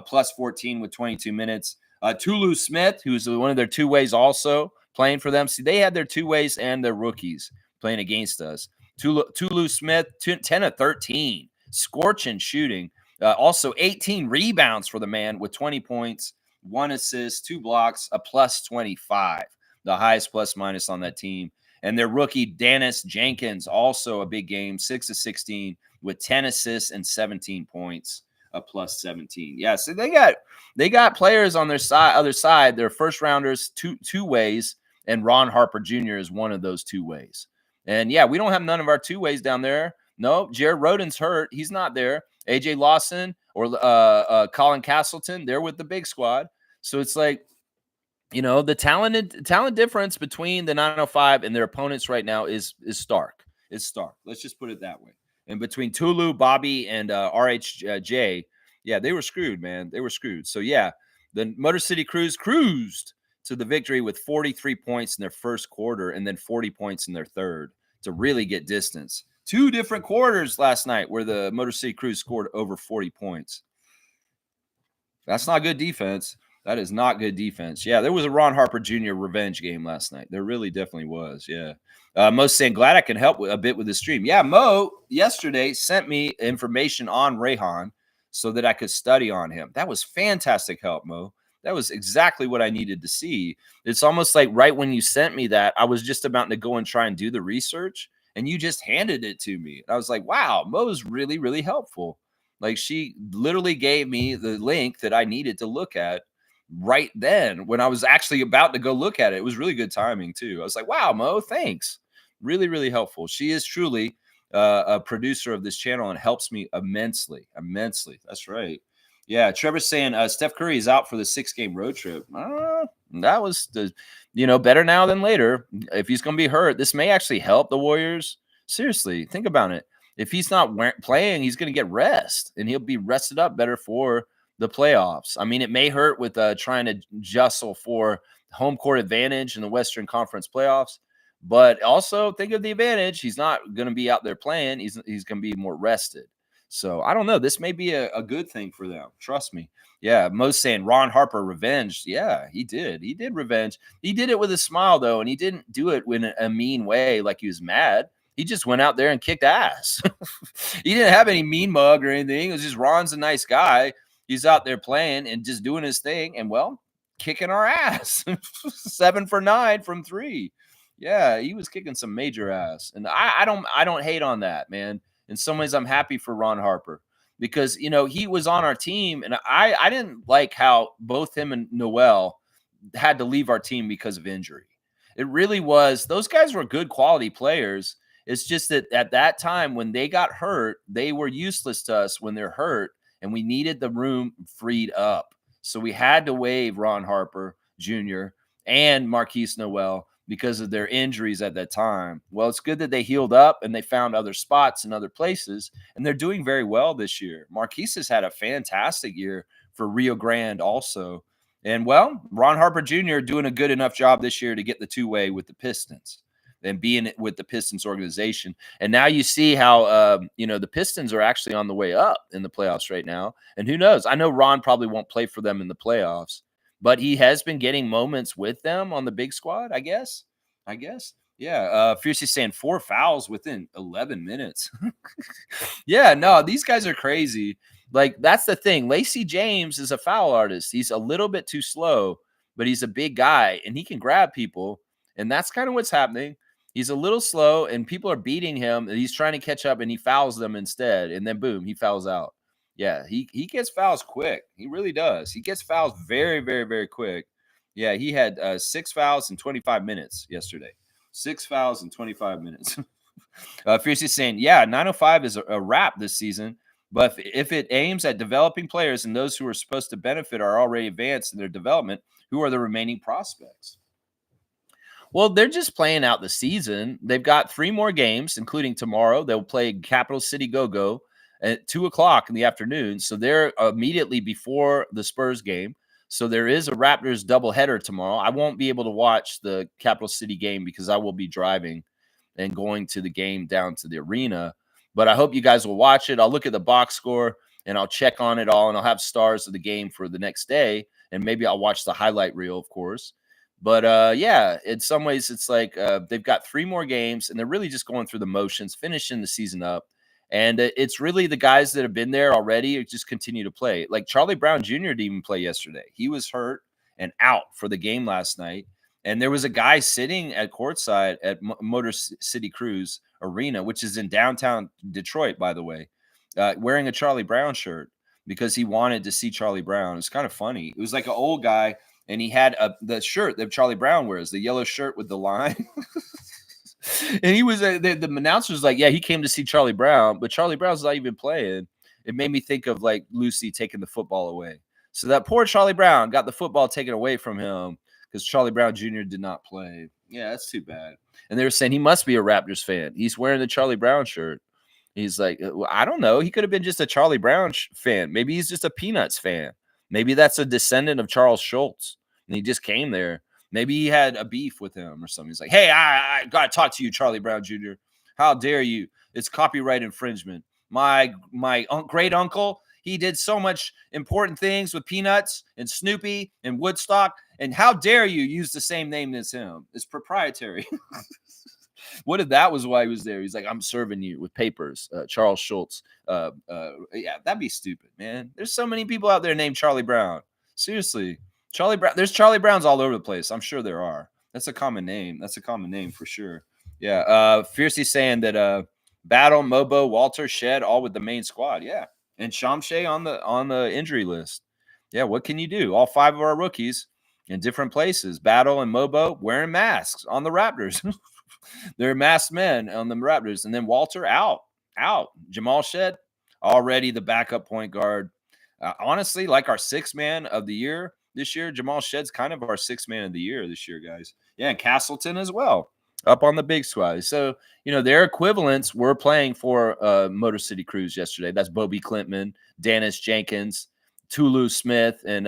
plus 14 with 22 minutes. Tulu Smith, who's one of their two ways also playing for them. See, they had their two ways and their rookies playing against us. Tulu Smith, 10 of 13, scorching shooting. Also 18 rebounds for the man with 20 points, 1 assist, 2 blocks, a plus 25, the highest plus minus on that team. And their rookie, Dennis Jenkins, also a big game, 6 of 16 with 10 assists and 17 points, a plus 17. Yeah, so they got players on their other side. They're first rounders, two ways, and Ron Harper Jr. is one of those two ways. And yeah, we don't have none of our two ways down there. No, Jared Roden's hurt. He's not there. AJ Lawson or Colin Castleton, they're with the big squad. So it's like, the talent difference between the 905 and their opponents right now is stark. It's stark. Let's just put it that way. And between Tulu, Bobby, and RHJ, yeah, they were screwed, man. They were screwed. So yeah, the Motor City Cruise cruised to the victory with 43 points in their first quarter and then 40 points in their third to really get distance. 2 different quarters last night where the Motor City Cruise scored over 40 points. That's not good defense. That is not good defense. Yeah, there was a Ron Harper Jr. revenge game last night. There really definitely was. Yeah. Mo's saying, glad I can help a bit with the stream. Yeah, Mo yesterday sent me information on Rayhan so that I could study on him. That was fantastic help, Mo. That was exactly what I needed to see. It's almost like right when you sent me that, I was just about to go and try and do the research, and you just handed it to me. I was like, wow, Mo's really, really helpful. Like, she literally gave me the link that I needed to look at right then when I was actually about to go look at it. It was really good timing too. I was like, wow, Mo, thanks. Really, really helpful. She is truly a producer of this channel and helps me immensely. That's right. Yeah, Trevor's saying Steph Curry is out for the 6-game road trip. That was better now than later. If he's going to be hurt, this may actually help the Warriors. Seriously, think about it. If he's not playing, he's going to get rest, and he'll be rested up better for the playoffs. I mean, it may hurt with trying to jostle for home court advantage in the Western Conference playoffs, but also think of the advantage. He's not going to be out there playing. He's going to be more rested. So I don't know. This may be a good thing for them. Trust me. Yeah, Mo's saying Ron Harper revenge. Yeah, he did. He did revenge. He did it with a smile, though, and he didn't do it in a mean way like he was mad. He just went out there and kicked ass. He didn't have any mean mug or anything. It was just Ron's a nice guy. He's out there playing and just doing his thing and, well, kicking our ass. 7 for 9 from 3. Yeah, he was kicking some major ass. And I don't hate on that, man. In some ways, I'm happy for Ron Harper because, he was on our team. And I didn't like how both him and Noel had to leave our team because of injury. It really was. Those guys were good quality players. It's just that at that time when they got hurt, they were useless to us when they're hurt. And we needed the room freed up. So we had to waive Ron Harper Jr. and Marquise Noel because of their injuries at that time. Well, it's good that they healed up and they found other spots in other places, and they're doing very well this year. Marquise has had a fantastic year for Rio Grande also. And, well, Ron Harper Jr. doing a good enough job this year to get the two-way with the Pistons and being with the Pistons organization. And now you see how, the Pistons are actually on the way up in the playoffs right now. And who knows? I know Ron probably won't play for them in the playoffs, but he has been getting moments with them on the big squad, I guess. Yeah. Fiercely saying 4 fouls within 11 minutes. Yeah, no, these guys are crazy. Like, that's the thing. Lacey James is a foul artist. He's a little bit too slow, but he's a big guy and he can grab people. And that's kind of what's happening. He's a little slow and people are beating him. And he's trying to catch up and he fouls them instead. And then boom, he fouls out. Yeah, he gets fouls quick. He really does. He gets fouls very, very, very quick. Yeah, he had 6 fouls in 25 minutes yesterday. 6 fouls in 25 minutes. Fiercely saying, yeah, 905 is a wrap this season. But if it aims at developing players and those who are supposed to benefit are already advanced in their development, who are the remaining prospects? Well, they're just playing out the season. They've got 3 more games, including tomorrow. They'll play Capital City Go-Go at 2:00 in the afternoon. So they're immediately before the Spurs game. So there is a Raptors doubleheader tomorrow. I won't be able to watch the Capital City game because I will be driving and going to the game down to the arena. But I hope you guys will watch it. I'll look at the box score. and I'll check on it all, and I'll have stars of the game for the next day, and maybe I'll watch the highlight reel, of course. But yeah, in some ways, it's like they've got 3 more games, and they're really just going through the motions, finishing the season up. And it's really the guys that have been there already just continue to play. Like Charlie Brown Jr. didn't even play yesterday. He was hurt and out for the game last night. And there was a guy sitting at courtside at Motor City Cruise Arena, which is in downtown Detroit, by the way, wearing a Charlie Brown shirt because he wanted to see Charlie Brown. It's kind of funny. It was like an old guy, and he had the shirt that Charlie Brown wears, the yellow shirt with the line. And he was the announcer was like, yeah, he came to see Charlie Brown, but Charlie Brown's not even playing. It made me think of like Lucy taking the football away. So that poor Charlie Brown got the football taken away from him because Charlie Brown Jr. did not play. Yeah, that's too bad. And they were saying he must be a Raptors fan. He's wearing the Charlie Brown shirt. He's like, well, I don't know. He could have been just a Charlie Brown fan. Maybe he's just a Peanuts fan. Maybe that's a descendant of Charles Schultz, and he just came there. Maybe he had a beef with him or something. He's like, hey, I got to talk to you, Charlie Brown Jr. How dare you? It's copyright infringement. My great uncle, he did so much important things with Peanuts and Snoopy and Woodstock. And how dare you use the same name as him? It's proprietary. What if that was why he was there? He's like, I'm serving you with papers, Charles Schultz. Yeah, that'd be stupid, man. There's so many people out there named Charlie Brown. Seriously. Charlie Brown. There's Charlie Browns all over the place. I'm sure there are. That's a common name. That's a common name for sure. Yeah. Fiercely saying that Battle, Mobo, Walter, Shed, all with the main squad. Yeah. And Shamshay on the injury list. Yeah. What can you do? All 5 of our rookies in different places. Battle and Mobo wearing masks on the Raptors. They're masked men on the Raptors. And then Walter out. Jamal Shed, already the backup point guard. Honestly, like our 6th man of the year this year. Jamal Shed's kind of our 6th man of the year this year, guys. Yeah, and Castleton as well, up on the big squad. So, their equivalents were playing for Motor City Cruise yesterday. That's Bobby Clintman, Dennis Jenkins, Tulu Smith, and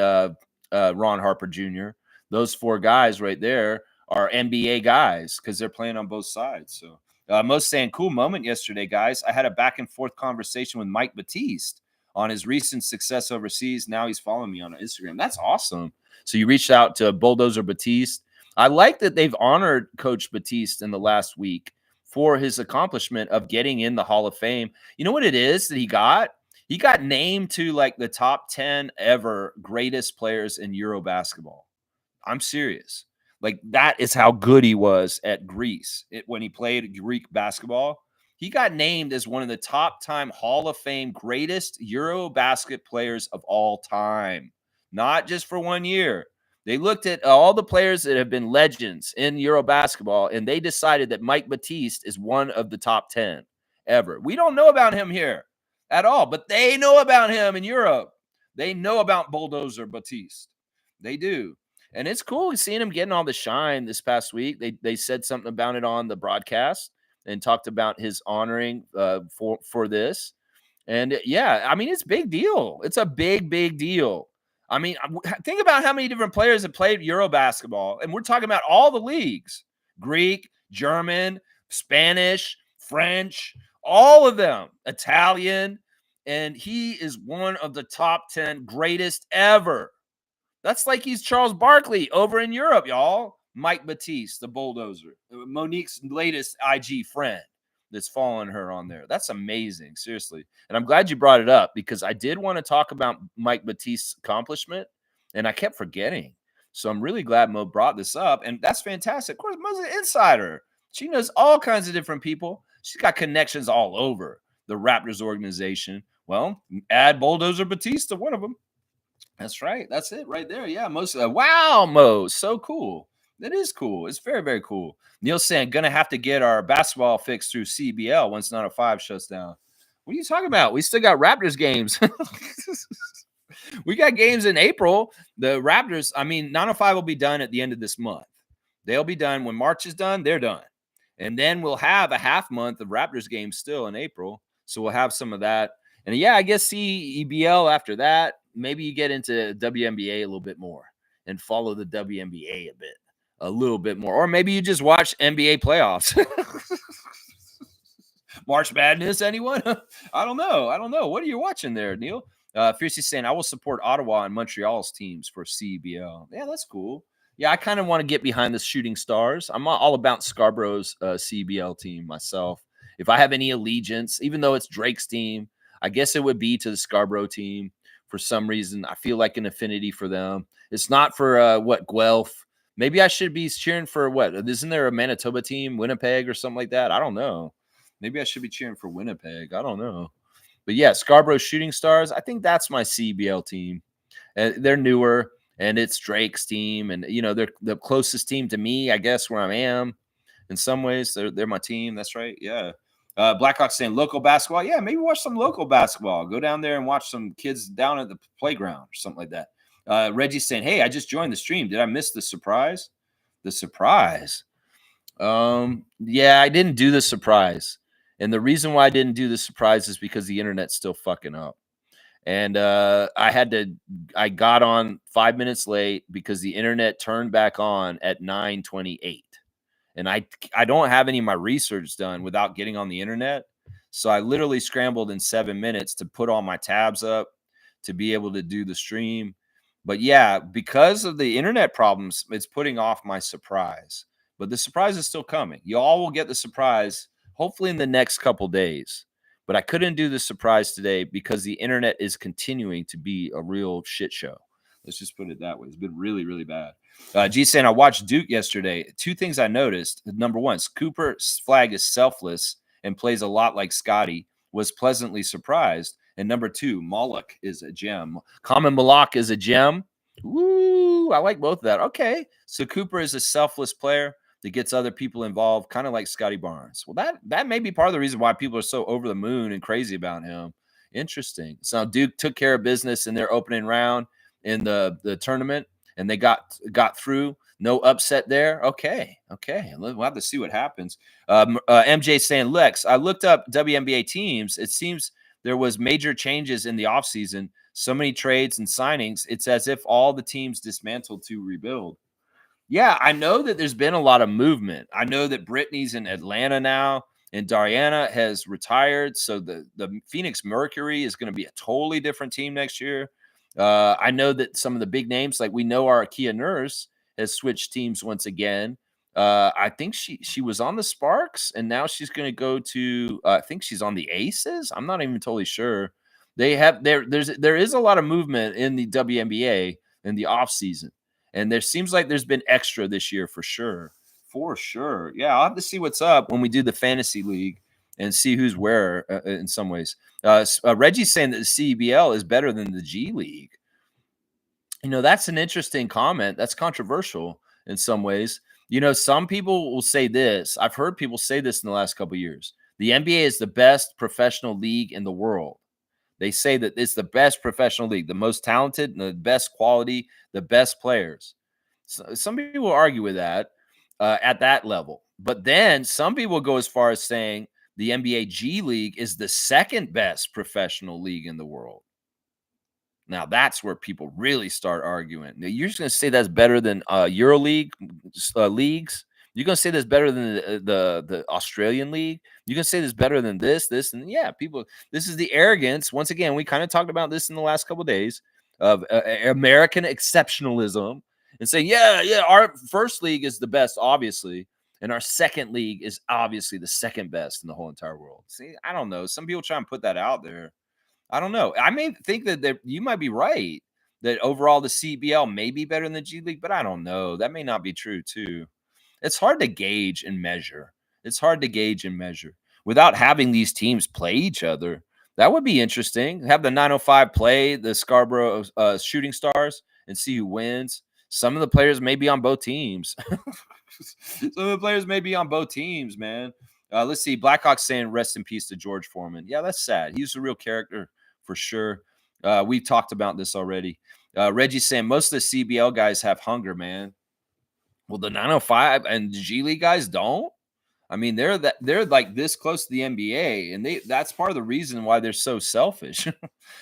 Ron Harper Jr. Those 4 guys right there are NBA guys because they're playing on both sides. So, most saying cool moment yesterday, guys. I had a back and forth conversation with Mike Batiste on his recent success overseas. Now he's following me on Instagram. That's awesome. So you reached out to Bulldozer Batiste. I like that they've honored Coach Batiste in the last week for his accomplishment of getting in the Hall of Fame. You know what it is that he got? He got named to like the top 10 ever greatest players in Euro basketball. I'm serious. Like that is how good he was at Greece when he played Greek basketball. He got named as one of the top time Hall of Fame greatest Euro basket players of all time, not just for 1 year. They looked at all the players that have been legends in Euro basketball, and they decided that Mike Batiste is one of the top 10 ever. We don't know about him here at all, but they know about him in Europe. They know about Bulldozer Batiste. They do. And it's cool seeing him getting all the shine this past week. They said something about it on the broadcast and talked about his honoring for this. And yeah, I mean, it's a big deal. It's a big deal. I mean, think about how many different players have played Euro basketball. And we're talking about all the leagues: Greek, German, Spanish, French, all of them, Italian. And he is one of the top 10 greatest ever. That's like he's Charles Barkley over in Europe, y'all. Mike Batiste, the Bulldozer. Monique's latest IG friend that's following her on there. That's amazing, seriously. And I'm glad you brought it up because I did want to talk about Mike Batiste's accomplishment, and I kept forgetting. So I'm really glad Mo brought this up, and that's fantastic. Of course, Mo's an insider. She knows all kinds of different people. She's got connections all over the Raptors organization. Well, add Bulldozer Batiste to one of them. That's right. That's it right there. Yeah. Wow, Mo. So cool. That is cool. It's very, very cool. Neil's saying, gonna have to get our basketball fixed through CBL once 905 shuts down. What are you talking about? We still got Raptors games. We got games in April. The Raptors, 905 will be done at the end of this month. They'll be done when March is done. They're done. And then we'll have a half month of Raptors games still in April. So we'll have some of that. And yeah, I guess CEBL after that. Maybe you get into WNBA a little bit more and follow the WNBA a little bit more. Or maybe you just watch NBA playoffs. March Madness, anyone? I don't know. I don't know. What are you watching there, Neil? Fiercey saying, I will support Ottawa and Montreal's teams for CBL. Yeah, that's cool. Yeah, I kind of want to get behind the Shooting Stars. I'm all about Scarborough's CBL team myself. If I have any allegiance, even though it's Drake's team, I guess it would be to the Scarborough team for some reason. I feel like an affinity for them. It's not for Guelph. Maybe I should be cheering for what? Isn't there a Manitoba team, Winnipeg or something like that? I don't know. Maybe I should be cheering for Winnipeg. I don't know. But yeah, Scarborough Shooting Stars. I think that's my CBL team. They're newer, and it's Drake's team, and they're the closest team to me, I guess, where I am. In some ways, they're my team. That's right. Yeah. Blackhawks saying local basketball. Yeah, maybe watch some local basketball. Go down there and watch some kids down at the playground or something like that. Reggie's saying, hey, I just joined the stream. Did I miss the surprise? The surprise. Yeah, I didn't do the surprise. And the reason why I didn't do the surprise is because the internet's still fucking up. And I got on 5 minutes late because the internet turned back on at 9:28. And I don't have any of my research done without getting on the internet. So I literally scrambled in 7 minutes to put all my tabs up to be able to do the stream. But yeah, because of the internet problems, it's putting off my surprise. But the surprise is still coming. You all will get the surprise hopefully in the next couple days. But I couldn't do the surprise today because the internet is continuing to be a real shit show. Let's just put it that way. It's been really, really bad. G saying, I watched Duke yesterday. Two things I noticed. Number one, Cooper's flag is selfless and plays a lot like Scotty. Was pleasantly surprised. And number two, Moloch is a gem. Common Moloch is a gem. Woo! I like both of that. Okay. So Cooper is a selfless player that gets other people involved, kind of like Scotty Barnes. Well, that may be part of the reason why people are so over the moon and crazy about him. Interesting. So Duke took care of business in their opening round in the tournament, and they got through. No upset there. Okay. We'll have to see what happens. MJ saying, Lex, I looked up WNBA teams. It seems there was major changes in the offseason. So many trades and signings. It's as if all the teams dismantled to rebuild. Yeah, I know that there's been a lot of movement. I know that Brittany's in Atlanta now, and Diana has retired. So the Phoenix Mercury is going to be a totally different team next year. I know that some of the big names, like we know our Kia Nurse has switched teams once again. I think she was on the Sparks, and now she's going to go to. I think she's on the Aces. I'm not even totally sure. There is a lot of movement in the WNBA in the off season. And there seems like there's been extra this year for sure. For sure. Yeah, I'll have to see what's up when we do the fantasy league and see who's where in some ways. Reggie's saying that the CBL is better than the G League. That's an interesting comment. That's controversial in some ways. Some people will say this. I've heard people say this in the last couple of years. The NBA is the best professional league in the world. They say that it's the best professional league, the most talented, the best quality, the best players. So some people argue with that at that level. But then some people go as far as saying the NBA G League is the second best professional league in the world. Now, that's where people really start arguing. Now, you're just going to say that's better than EuroLeague leagues? You're going to say that's better than the Australian League? You're going to say that's better than this, and yeah, people, this is the arrogance. Once again, we kind of talked about this in the last couple of days of American exceptionalism and saying, yeah, our first league is the best, obviously, and our second league is obviously the second best in the whole entire world. See, I don't know. Some people try and put that out there. I don't know. I may think that you might be right, that overall the CBL may be better than the G League, but I don't know. That may not be true too. It's hard to gauge and measure. Without having these teams play each other. That would be interesting. Have the 905 play the Scarborough Shooting Stars and see who wins. Some of the players may be on both teams. Man. Let's see. Blackhawks saying rest in peace to George Foreman. Yeah, that's sad. He's a real character for sure. We talked about this already. Reggie's saying most of the CBL guys have hunger, man. Well, the 905 and the G League guys don't. I mean, they're like this close to the NBA, and that's part of the reason why they're so selfish.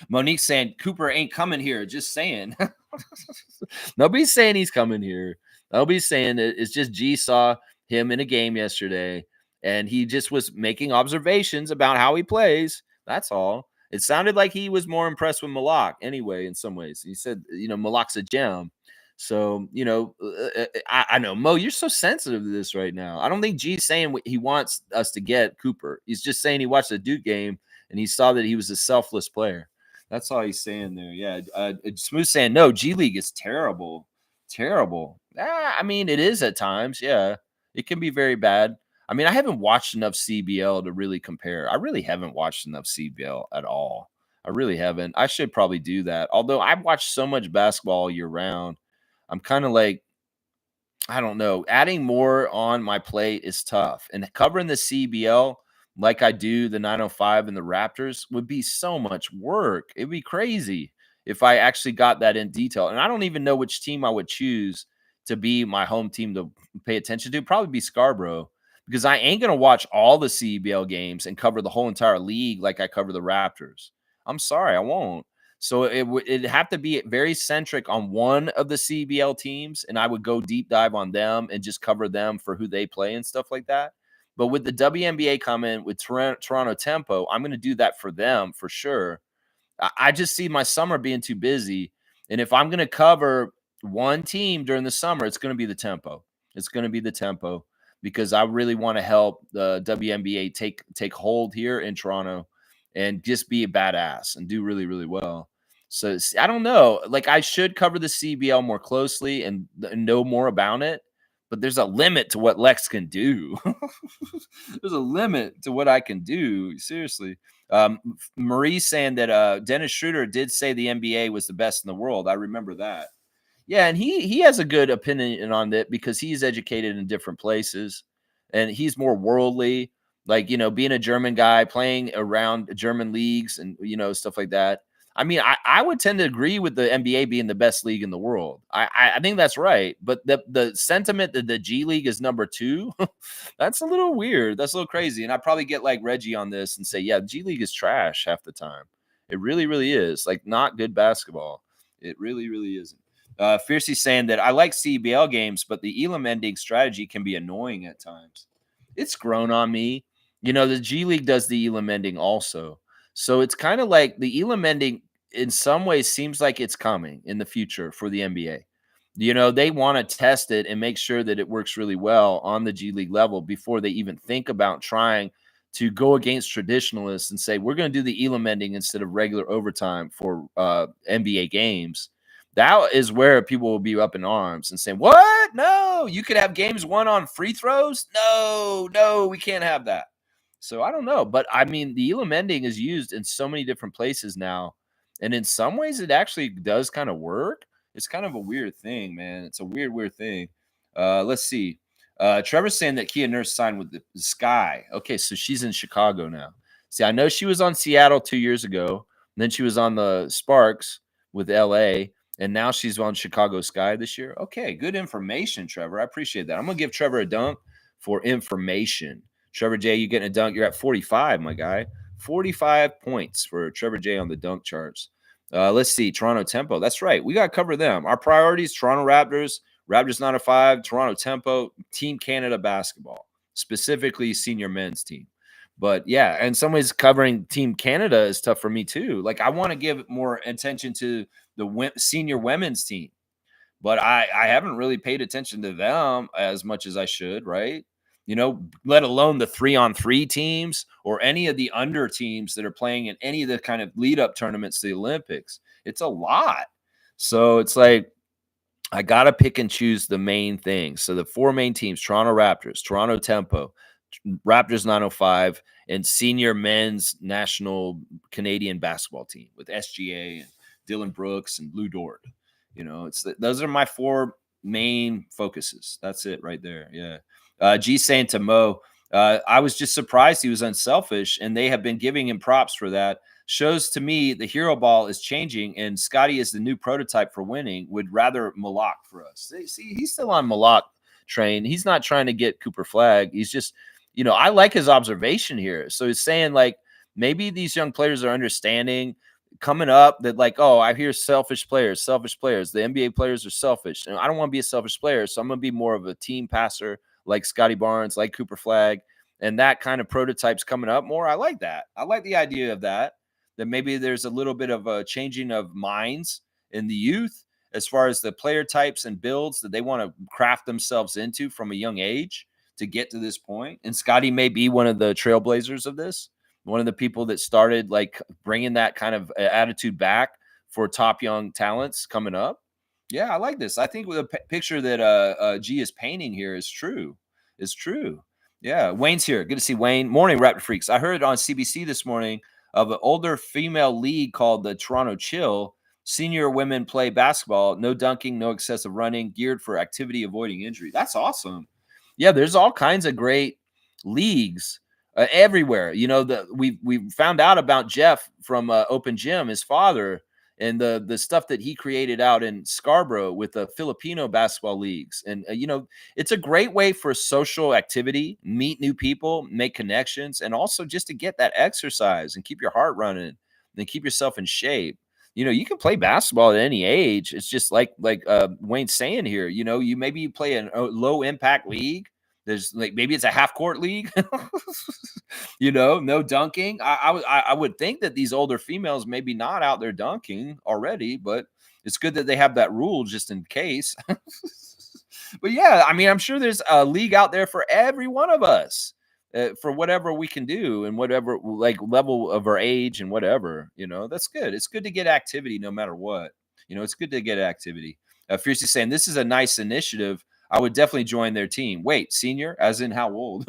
Monique saying Cooper ain't coming here. Just saying. Nobody's saying he's coming here. Nobody's saying it. It's just G saw him in a game yesterday, and he just was making observations about how he plays. That's all. It sounded like he was more impressed with Malak anyway, in some ways. He said, Malak's a gem. So, I know, Mo, you're so sensitive to this right now. I don't think G's saying what he wants us to get Cooper. He's just saying he watched the Duke game and he saw that he was a selfless player. That's all he's saying there. Yeah. Smooth saying, no, G League is terrible. Terrible. I mean, it is at times. Yeah. It can be very bad. I mean, I haven't watched enough CBL to really compare. I really haven't watched enough CBL at all. I really haven't. I should probably do that. Although I've watched so much basketball all year round, I'm kind of like, I don't know, adding more on my plate is tough. And covering the CBL like I do the 905 and the Raptors would be so much work. It'd be crazy if I actually got that in detail. And I don't even know which team I would choose to be my home team to pay attention to. Probably be Scarborough, because I ain't going to watch all the CBL games and cover the whole entire league like I cover the Raptors. I'm sorry, I won't. So it'd have to be very centric on one of the CBL teams, and I would go deep dive on them and just cover them for who they play and stuff like that. But with the WNBA coming with Toronto Tempo, I'm going to do that for them for sure. I just see my summer being too busy. And if I'm going to cover one team during the summer, it's going to be the Tempo. It's going to be the Tempo, because I really want to help the WNBA take hold here in Toronto and just be a badass and do really, really well. So I don't know. Like, I should cover the CBL more closely and know more about it, but there's a limit to what Lex can do. There's a limit to what I can do. Seriously. Marie saying that Dennis Schroeder did say the NBA was the best in the world. I remember that. Yeah, and he has a good opinion on it because he's educated in different places and he's more worldly, like, being a German guy playing around German leagues and, stuff like that. I mean, I would tend to agree with the NBA being the best league in the world. I think that's right. But the sentiment that the G League is number 2, that's a little weird. That's a little crazy. And I probably get like Reggie on this and say, yeah, G League is trash half the time. It really, really is. Like, not good basketball. It really, really isn't. Fiercey saying that I like CBL games, but the Elam ending strategy can be annoying at times. It's grown on me. The G League does the Elam ending also. So it's kind of like the Elam ending in some ways seems like it's coming in the future for the NBA. They want to test it and make sure that it works really well on the G League level before they even think about trying to go against traditionalists and say, we're going to do the Elam ending instead of regular overtime for NBA games. That is where people will be up in arms and saying, what? No, you could have games won on free throws? No, we can't have that. So I don't know. But I mean, the Elam ending is used in so many different places now. And in some ways, it actually does kind of work. It's kind of a weird thing, man. It's a weird, weird thing. Let's see. Trevor's saying that Kia Nurse signed with the Sky. Okay, so she's in Chicago now. See, I know she was on Seattle 2 years ago. Then she was on the Sparks with LA. And now she's on Chicago Sky this year. Okay, good information, Trevor. I appreciate that. I'm going to give Trevor a dunk for information. Trevor J, you getting a dunk? You're at 45, my guy. 45 points for Trevor J on the dunk charts. Let's see. Toronto Tempo. That's right. We got to cover them. Our priorities, Toronto Raptors, Raptors 905, Toronto Tempo, Team Canada basketball, specifically senior men's team. But yeah, in some ways, covering Team Canada is tough for me too. Like, I want to give more attention to the senior women's team, but I haven't really paid attention to them as much as I should, right? Let alone the 3-on-3 teams or any of the under teams that are playing in any of the kind of lead up tournaments to the Olympics. It's a lot. So it's like, I got to pick and choose the main things. So the 4 main teams, Toronto Raptors, Toronto Tempo, Raptors 905, and senior men's national Canadian basketball team with SGA and Dylan Brooks and Lou Dort. Those are my 4 main focuses. That's it right there. Yeah. G saying to Mo, I was just surprised he was unselfish, and they have been giving him props for that. Shows to me the hero ball is changing, and Scotty is the new prototype for winning. Would rather Malak for us. See, he's still on Malak train. He's not trying to get Cooper Flag. He's just, I like his observation here. So he's saying, like, maybe these young players are understanding coming up that, like, oh, I hear selfish players. The NBA players are selfish. And I don't want to be a selfish player. So I'm going to be more of a team passer like Scotty Barnes, like Cooper Flag. and that kind of prototype's coming up more. I like that. I like the idea of that. That maybe there's a little bit of a changing of minds in the youth as far as the player types and builds that they want to craft themselves into from a young age to get to this point. And Scotty may be one of the trailblazers of this, one of the people that started like bringing that kind of attitude back for top young talents coming up. Yeah, I like this. I think with the picture that G is painting here is true. Is true. Yeah, Wayne's here. Good to see Wayne. Morning, Raptor Freaks. I heard on CBC this morning of an older female league called the Toronto Chill. Senior women play basketball, no dunking, no excessive running, geared for activity, avoiding injury. That's awesome. Yeah, there's all kinds of great leagues everywhere. You know, we found out about Jeff from Open Gym, his father, and the stuff that he created out in Scarborough with the Filipino basketball leagues. And you know, it's a great way for social activity, meet new people, make connections, and also just to get that exercise and keep your heart running and keep yourself in shape. You know, you can play basketball at any age. It's just like Wayne's saying here. You know, you play in a low impact league. There's like maybe it's a half court league. You know, no dunking. I would think that these older females maybe not out there dunking already, but it's good that they have that rule just in case. But yeah, I mean, I'm sure there's a league out there for every one of us for whatever we can do and whatever like level of our age and whatever. You know, that's good. It's good to get activity no matter what. You know, it's good to get activity. Fiercely saying this is a nice initiative. I would definitely join their team. Wait, senior, as in how old?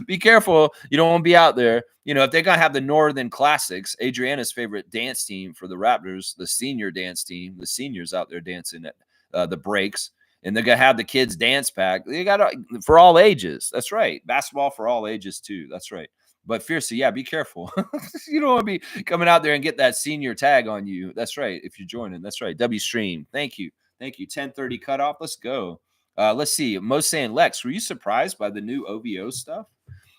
Be careful. You don't want to be out there. You know, if they're going to have the Northern Classics, Adriana's favorite dance team for the Raptors, the senior dance team, the seniors out there dancing at the breaks, and they're going to have the kids dance pack. They got for all ages. That's right. Basketball for all ages, too. That's right. But fiercely, yeah, be careful. You don't want to be coming out there and get that senior tag on you. That's right. If you're joining, that's right. W Stream. Thank you. Thank you. 10:30 cutoff. Let's go. Let's see. Mo's saying, Lex, were you surprised by the new OVO stuff?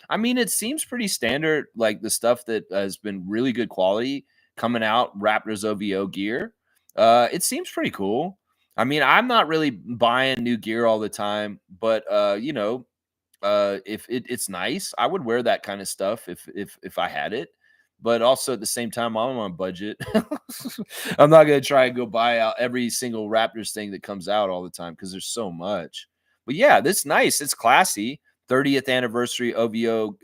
I mean, it seems pretty standard, like the stuff that has been really good quality coming out, Raptors OVO gear. It seems pretty cool. I mean, I'm not really buying new gear all the time, but you know, if it's nice, I would wear that kind of stuff if I had it. But also at the same time, I'm on a budget. I'm not gonna try and go buy out every single Raptors thing that comes out all the time because there's so much. But yeah, this nice. It's classy. 30th anniversary OVO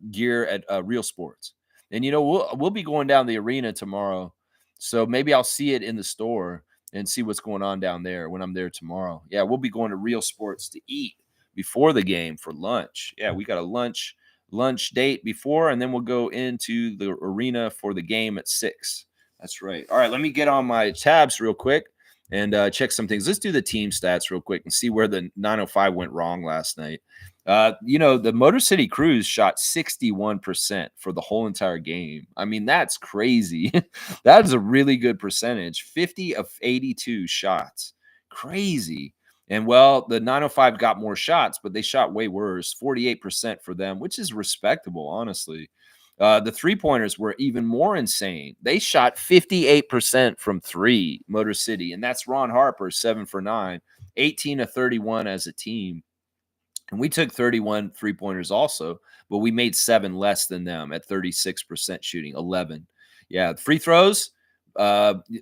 gear at Real Sports, and you know we'll be going down the arena tomorrow, so maybe I'll see it in the store and see what's going on down there when I'm there tomorrow. Yeah, we'll be going to Real Sports to eat before the game for lunch. Yeah, we got a lunch date before, and then we'll go into the arena for the game at 6. That's right. All right, let me get on my tabs real quick and check some things. Let's do the team stats real quick and see where the 905 went wrong last night. You know, the Motor City Cruise shot 61% for the whole entire game. I mean, that's crazy. That is a really good percentage. 50 of 82 shots. Crazy. And well, the 905 got more shots, but they shot way worse. 48% for them, which is respectable, honestly. The three-pointers were even more insane. They shot 58% from three, Motor City, and that's Ron Harper, 7 for 9, 18 of 31 as a team. And we took 31 three-pointers also, but we made 7 less than them at 36% shooting, 11. Yeah, free throws,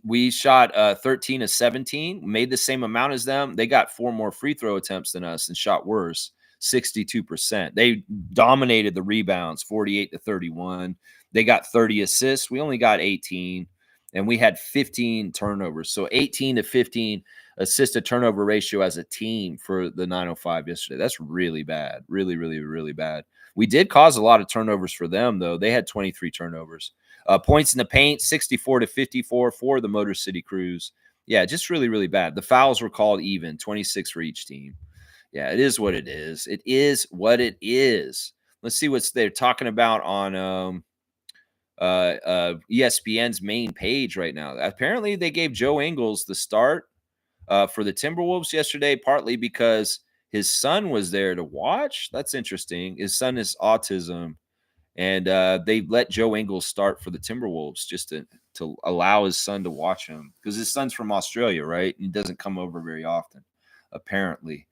we shot 13 of 17, made the same amount as them. They got 4 more free throw attempts than us and shot worse, 62%. They dominated the rebounds, 48 to 31. They got 30 assists. We only got 18, and we had 15 turnovers. So 18 to 15 assist to turnover ratio as a team for the 905 yesterday. That's really bad. Really, really, really bad. We did cause a lot of turnovers for them, though. They had 23 turnovers. Points in the paint, 64 to 54 for the Motor City Cruise. Yeah, just really, really bad. The fouls were called even, 26 for each team. Yeah, it is what it is. It is what it is. Let's see what they're talking about on ESPN's main page right now. Apparently, they gave Joe Ingles the start for the Timberwolves yesterday, partly because his son was there to watch. That's interesting. His son has autism. And they let Joe Ingles start for the Timberwolves just to allow his son to watch him because his son's from Australia, right? And he doesn't come over very often, apparently.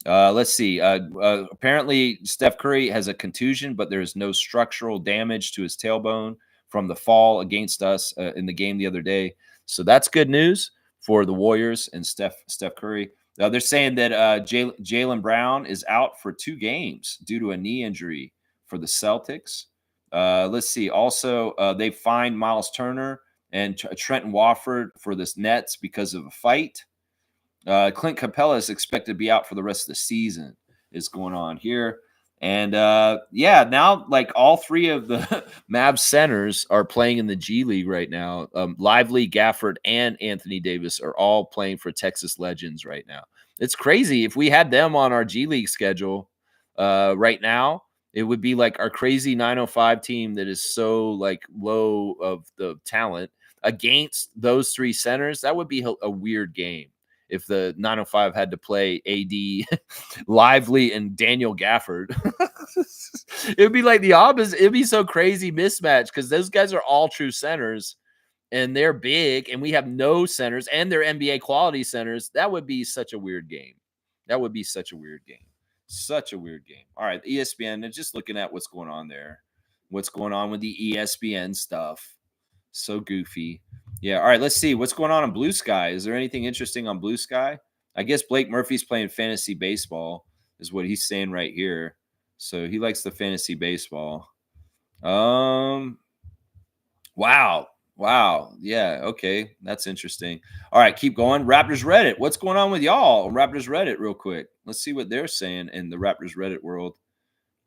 Let's see. Apparently, Steph Curry has a contusion, but there is no structural damage to his tailbone from the fall against us in the game the other day. So that's good news for the Warriors and Steph Curry. They're saying that Jaylen Brown is out for 2 games due to a knee injury for the Celtics. Let's see. Also, they fined Miles Turner and Trenton Wofford for this Nets because of a fight. Clint Capella is expected to be out for the rest of the season, is going on here. And yeah, now like all 3 of the Mavs centers are playing in the G League right now. Lively, Gafford, and Anthony Davis are all playing for Texas Legends right now. It's crazy. If we had them on our G League schedule right now, it would be like our crazy 905 team that is so like low of the talent against those 3 centers. That would be a weird game if the 905 had to play AD, Lively, and Daniel Gafford. It would be like the opposite. It'd be so crazy mismatch because those guys are all true centers and they're big, and we have no centers, and they're NBA quality centers. That would be such a weird game. That would be such a weird game. Such a weird game. All right, ESPN, and just looking at what's going on there. What's going on with the ESPN stuff. So goofy. Yeah. All right. Let's see what's going on Blue Sky. Is there anything interesting on Blue Sky? I guess Blake Murphy's playing fantasy baseball, is what he's saying right here. So he likes the fantasy baseball. Wow. Wow. Yeah. Okay. That's interesting. All right. Keep going. Raptors Reddit. What's going on with y'all on Raptors Reddit, real quick? Let's see what they're saying in the Raptors Reddit world.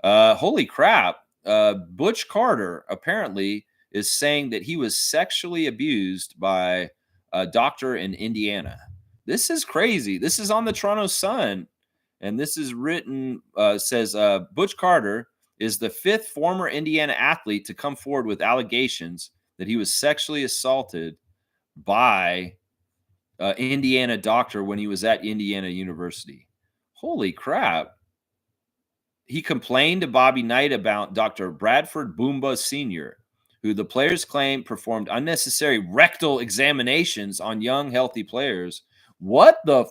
Holy crap. Butch Carter apparently is saying that he was sexually abused by a doctor in Indiana. This is crazy. This is on the Toronto Sun. And this is written, says Butch Carter is the 5th former Indiana athlete to come forward with allegations that he was sexually assaulted by Indiana doctor when he was at Indiana University. Holy crap. He complained to Bobby Knight about Dr. Bradford Boomba Sr., who the players claim performed unnecessary rectal examinations on young, healthy players. What the?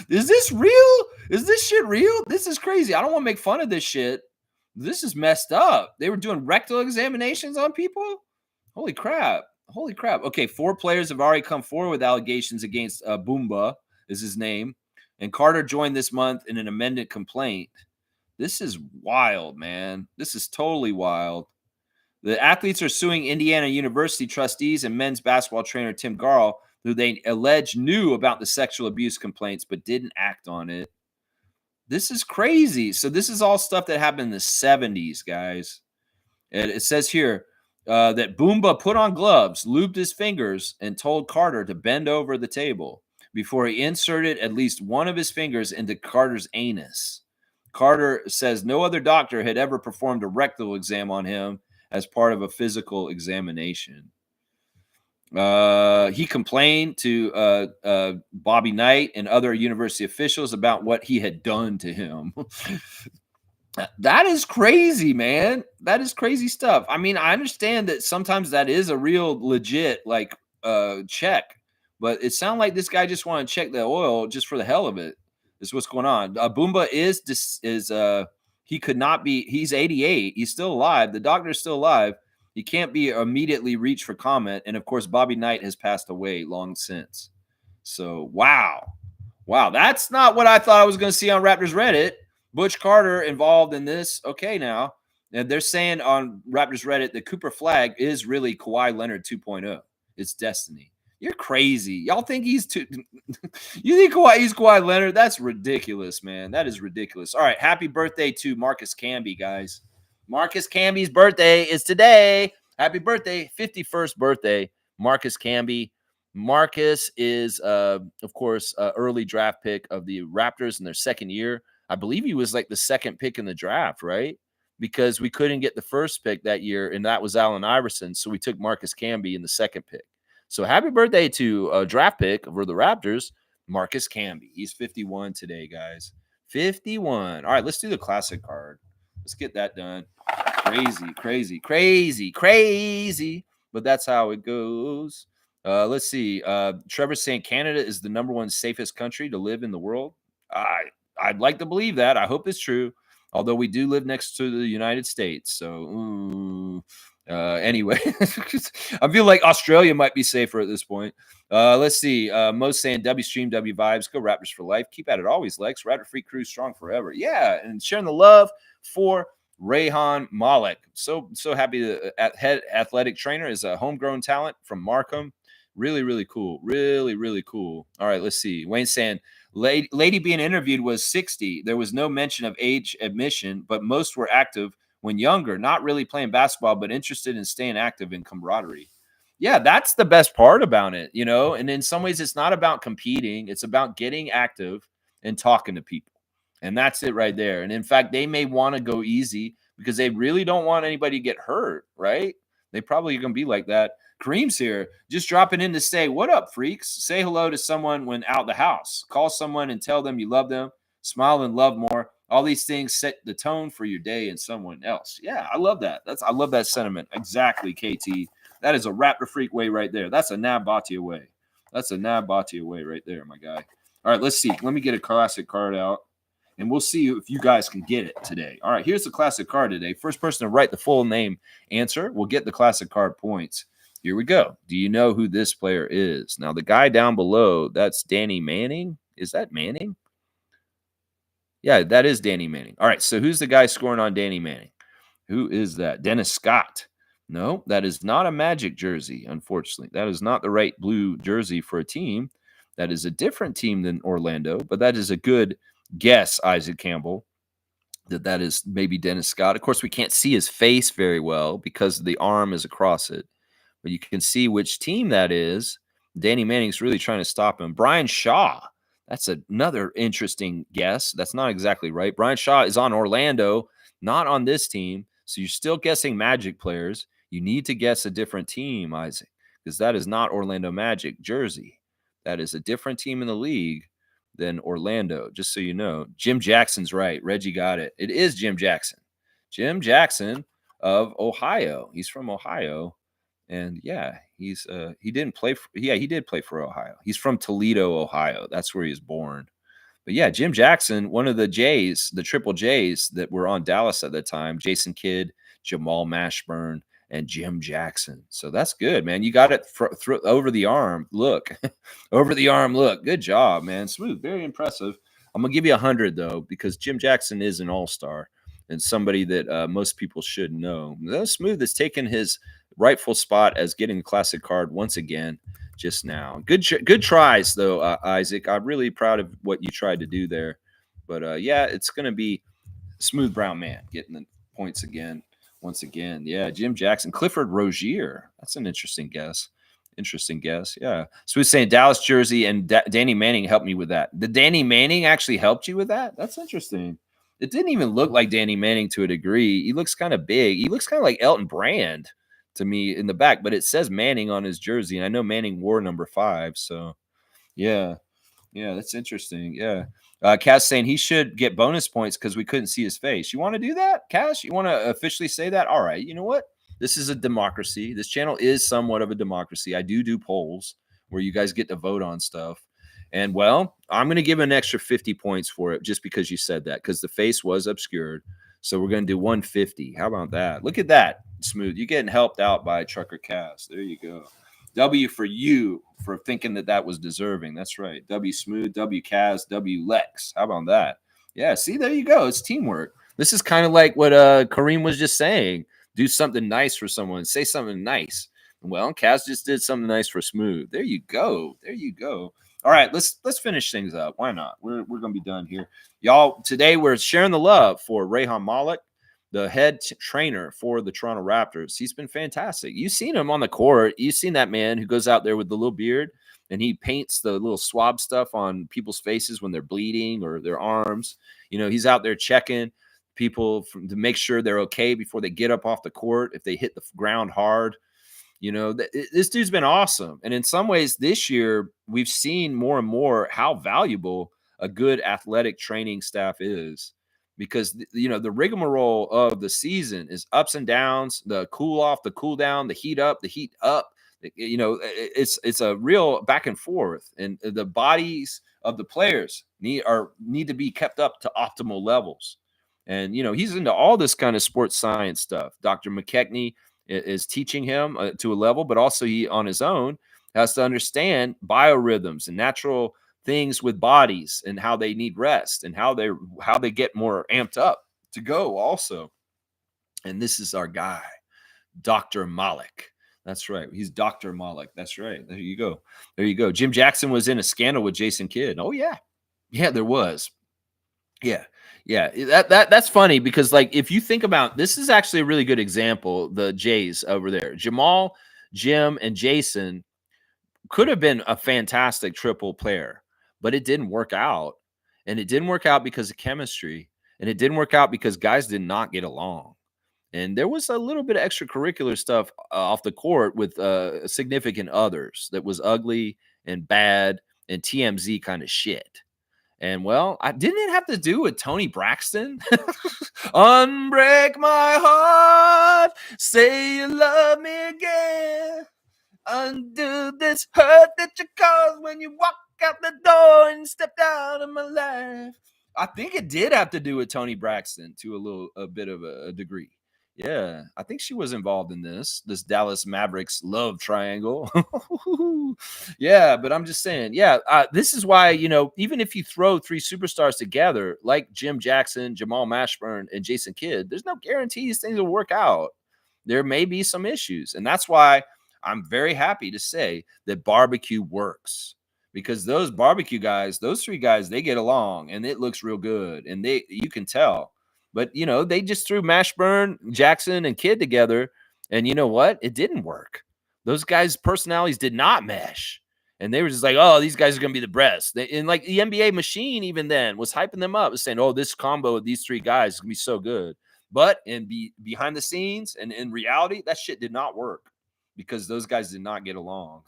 Is this real? Is this shit real? This is crazy. I don't want to make fun of this shit. This is messed up. They were doing rectal examinations on people? Holy crap. Holy crap. Okay, 4 players have already come forward with allegations against Boomba, is his name. And Carter joined this month in an amended complaint. This is wild, man. This is totally wild. The athletes are suing Indiana University trustees and men's basketball trainer Tim Garl, who they allege knew about the sexual abuse complaints but didn't act on it. This is crazy. So this is all stuff that happened in the 70s, guys. And it says here that Boomba put on gloves, lubed his fingers, and told Carter to bend over the table before he inserted at least one of his fingers into Carter's anus. Carter says no other doctor had ever performed a rectal exam on him as part of a physical examination. He complained to Bobby Knight and other university officials about what he had done to him. That is crazy, man. That is crazy stuff. I mean, I understand that sometimes that is a real legit like check, but it sounded like this guy just wanted to check the oil just for the hell of it. Is what's going on. Boomba he could not be. He's 88. He's still alive. The doctor's still alive. He can't be immediately reached for comment. And of course, Bobby Knight has passed away long since. So wow, that's not what I thought I was going to see on Raptors Reddit. Butch Carter involved in this. Okay, now. And they're saying on Raptors Reddit that Cooper Flag is really Kawhi Leonard 2.0. It's destiny. You're crazy. Y'all think he's too you think he's Kawhi Leonard? That's ridiculous, man. That is ridiculous. All right. Happy birthday to Marcus Camby, guys. Marcus Camby's birthday is today. Happy birthday. 51st birthday. Marcus Camby. Marcus is of course, early draft pick of the Raptors in their second year. I believe he was like the second pick in the draft, right? Because we couldn't get the first pick that year, and that was Allen Iverson. So we took Marcus Camby in the second pick. So happy birthday to a draft pick for the Raptors, Marcus Camby. He's 51 today, guys. 51. All right, let's do the classic card. Let's get that done. Crazy. But that's how it goes. Let's see. Trevor's saying Canada is the #1 safest country to live in the world. I I'd like to believe that. I hope it's true. Although we do live next to the United States, so anyway, I feel like Australia might be safer at this point. Let's see. Most saying W stream, W vibes. Go Raptors for life. Keep at it always, Lex. Raptor Free Crew strong forever. Yeah, and sharing the love for Rayhan Malik. So happy to head athletic trainer is a homegrown talent from Markham. Really, really cool. Really, really cool. All right, let's see. Wayne saying, lady being interviewed was 60. There was no mention of age admission, but most were active when younger, not really playing basketball, but interested in staying active in camaraderie. Yeah, that's the best part about it, you know? And in some ways, it's not about competing, it's about getting active and talking to people. And that's it right there. And in fact, they may want to go easy because they really don't want anybody to get hurt, right? They probably are going to be like that. Kareem's here, just dropping in to say, what up, freaks? Say hello to someone when out the house. Call someone and tell them you love them. Smile and love more. All these things set the tone for your day and someone else. Yeah, I love that. I love that sentiment. Exactly, KT. That is a Raptor Freak way right there. That's a Nabatia way. That's a Nabatia way right there, my guy. All right, let's see. Let me get a classic card out, and we'll see if you guys can get it today. All right, here's the classic card today. First person to write the full name answer will get the classic card points. Here we go. Do you know who this player is? Now, the guy down below, that's Danny Manning. Is that Manning? Yeah, that is Danny Manning. All right, so who's the guy scoring on Danny Manning? Who is that? Dennis Scott. No, that is not a Magic jersey, unfortunately. That is not the right blue jersey for a team. That is a different team than Orlando, but that is a good guess, Isaac Campbell, that is maybe Dennis Scott. Of course, we can't see his face very well because the arm is across it, but you can see which team that is. Danny Manning's really trying to stop him. Brian Shaw. That's another interesting guess. That's not exactly right. Brian Shaw is on Orlando, not on this team. So you're still guessing Magic players. You need to guess a different team, Isaac, because that is not Orlando Magic jersey. That is a different team in the league than Orlando, just so you know. Jim Jackson's right. Reggie got it. It is Jim Jackson. Jim Jackson of Ohio. He's from Ohio. And yeah, he didn't play for, he did play for Ohio. He's from Toledo, Ohio. That's where he was born. But yeah, Jim Jackson, one of the J's, the triple J's that were on Dallas at the time, Jason Kidd, Jamal Mashburn, and Jim Jackson. So that's good, man. You got it over the arm. Look, over the arm. Look, good job, man. Smooth, very impressive. I'm gonna give you 100 though, because Jim Jackson is an all-star and somebody that most people should know. Smooth has taken his rightful spot as getting a classic card once again just now. Good tries though, Isaac. I'm really proud of what you tried to do there. But yeah, it's gonna be Smooth Brown Man getting the points again. Once again, yeah, Jim Jackson, Clifford Rozier. That's an interesting guess. Interesting guess. Yeah. So he's saying Dallas jersey and Danny Manning helped me with that. The Danny Manning actually helped you with that? That's interesting. It didn't even look like Danny Manning to a degree. He looks kind of big. He looks kind of like Elton Brand to me in the back, but it says Manning on his jersey. And I know Manning wore number 5. So yeah. Yeah, that's interesting. Yeah. Cass saying he should get bonus points because we couldn't see his face. You want to do that, Cass? You want to officially say that? All right. You know what? This is a democracy. This channel is somewhat of a democracy. I do polls where you guys get to vote on stuff. And, well, I'm going to give an extra 50 points for it just because you said that, because the face was obscured. So we're going to do 150. How about that? Look at that. Smooth. You're getting helped out by Trucker Cass. There you go. W for you for thinking that was deserving. That's right. W Smooth, W Kaz, W Lex. How about that? Yeah, see, there you go. It's teamwork. This is kind of like what Kareem was just saying. Do something nice for someone. Say something nice. Well, Kaz just did something nice for Smooth. There you go. There you go. All right, let's finish things up. Why not? We're gonna be done here, y'all. Today we're sharing the love for Rayhan Malik, the head trainer for the Toronto Raptors. He's been fantastic. You've seen him on the court. You've seen that man who goes out there with the little beard and he paints the little swab stuff on people's faces when they're bleeding or their arms. You know, he's out there checking people to make sure they're okay before they get up off the court if they hit the ground hard. You know, this dude's been awesome. And in some ways this year, we've seen more and more how valuable a good athletic training staff is. Because, you know, the rigmarole of the season is ups and downs, the cool off, the cool down, the heat up, the heat up. You know, it's a real back and forth. And the bodies of the players need to be kept up to optimal levels. And he's into all this kind of sports science stuff. Dr. McKechnie is teaching him to a level, but also he on his own has to understand biorhythms and natural things with bodies and how they need rest and how they get more amped up to go also. And this is our guy, Dr. Malik. That's right. He's Dr. Malik. That's right. There you go. There you go. Jim Jackson was in a scandal with Jason Kidd. Oh yeah. Yeah, there was. Yeah. Yeah. That's funny because, like, if you think about, this is actually a really good example, the Jays over there. Jamal, Jim, and Jason could have been a fantastic triple player, but it didn't work out. And it didn't work out because of chemistry. And it didn't work out because guys did not get along. And there was a little bit of extracurricular stuff off the court with significant others that was ugly and bad and TMZ kind of shit. And well, didn't it have to do with Tony Braxton? Unbreak my heart, say you love me again. Undo this hurt that you caused when you walk out the door and stepped out of my life. I think it did have to do with Tony Braxton to a bit of a degree. Yeah, I think she was involved in this Dallas Mavericks love triangle. Yeah, but I'm just saying, yeah, this is why, even if you throw three superstars together, like Jim Jackson, Jamal Mashburn, and Jason Kidd, there's no guarantees things will work out. There may be some issues. And that's why I'm very happy to say that barbecue works, because those barbecue guys, those three guys, they get along and it looks real good. And you can tell. But, they just threw Mashburn, Jackson, and Kidd together. And you know what? It didn't work. Those guys' personalities did not mesh. And they were just like, oh, these guys are going to be the best. And like the NBA machine even then was hyping them up, was saying, oh, this combo of these three guys is going to be so good. But behind the scenes and in reality, that shit did not work because those guys did not get along.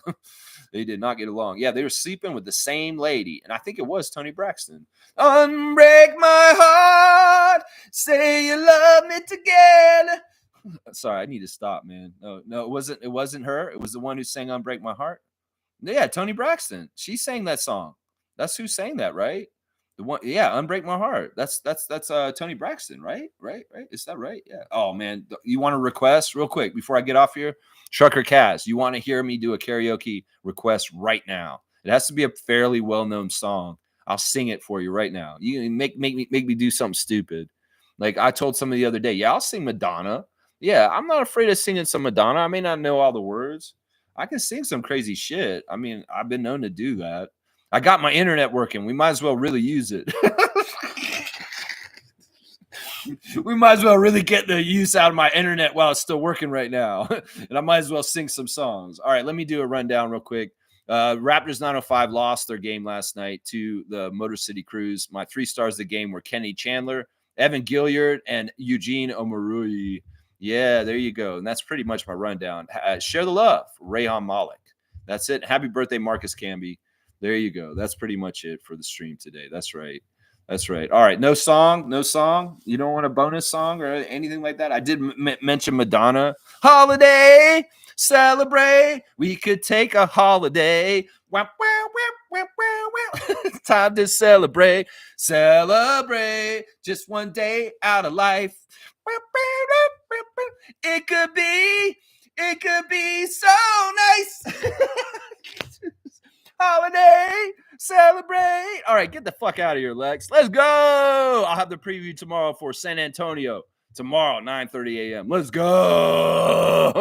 They did not get along. Yeah, they were sleeping with the same lady. And I think it was Tony Braxton. Unbreak my heart, say you love me together. Sorry, I need to stop, man. No, it wasn't her. It was the one who sang Unbreak My Heart. Yeah, Tony Braxton. She sang that song. That's who sang that, right? The one, yeah, Unbreak My Heart. That's Tony Braxton, right? Right? Is that right? Yeah. Oh man, you want to request real quick before I get off here? Trucker Kaz, you want to hear me do a karaoke request right now? It has to be a fairly well-known song. I'll sing it for you right now. You make me do something stupid. Like I told somebody the other day, yeah, I'll sing Madonna. Yeah, I'm not afraid of singing some Madonna. I may not know all the words. I can sing some crazy shit. I mean, I've been known to do that. I got my internet working. We might as well really use it. We might as well really get the use out of my internet while it's still working right now. And I might as well sing some songs. All right, let me do a rundown real quick. Raptors 905 lost their game last night to the Motor City Cruise. My 3 stars of the game were Kenny Chandler, Evan Gilliard, and Eugene Omarui. Yeah, there you go. And that's pretty much my rundown. Share the love, Rayhan Malik. That's it. Happy birthday, Marcus Camby. There you go. That's pretty much it for the stream today. That's right. All right. No song. You don't want a bonus song or anything like that? I did mention Madonna. Holiday, celebrate. We could take a holiday. Time to celebrate. Just one day out of life. It could be so nice. Holiday, celebrate. All right, get the fuck out of here, Lex. Let's go. I'll have the preview tomorrow for San Antonio. Tomorrow, 9:30 a.m. Let's go.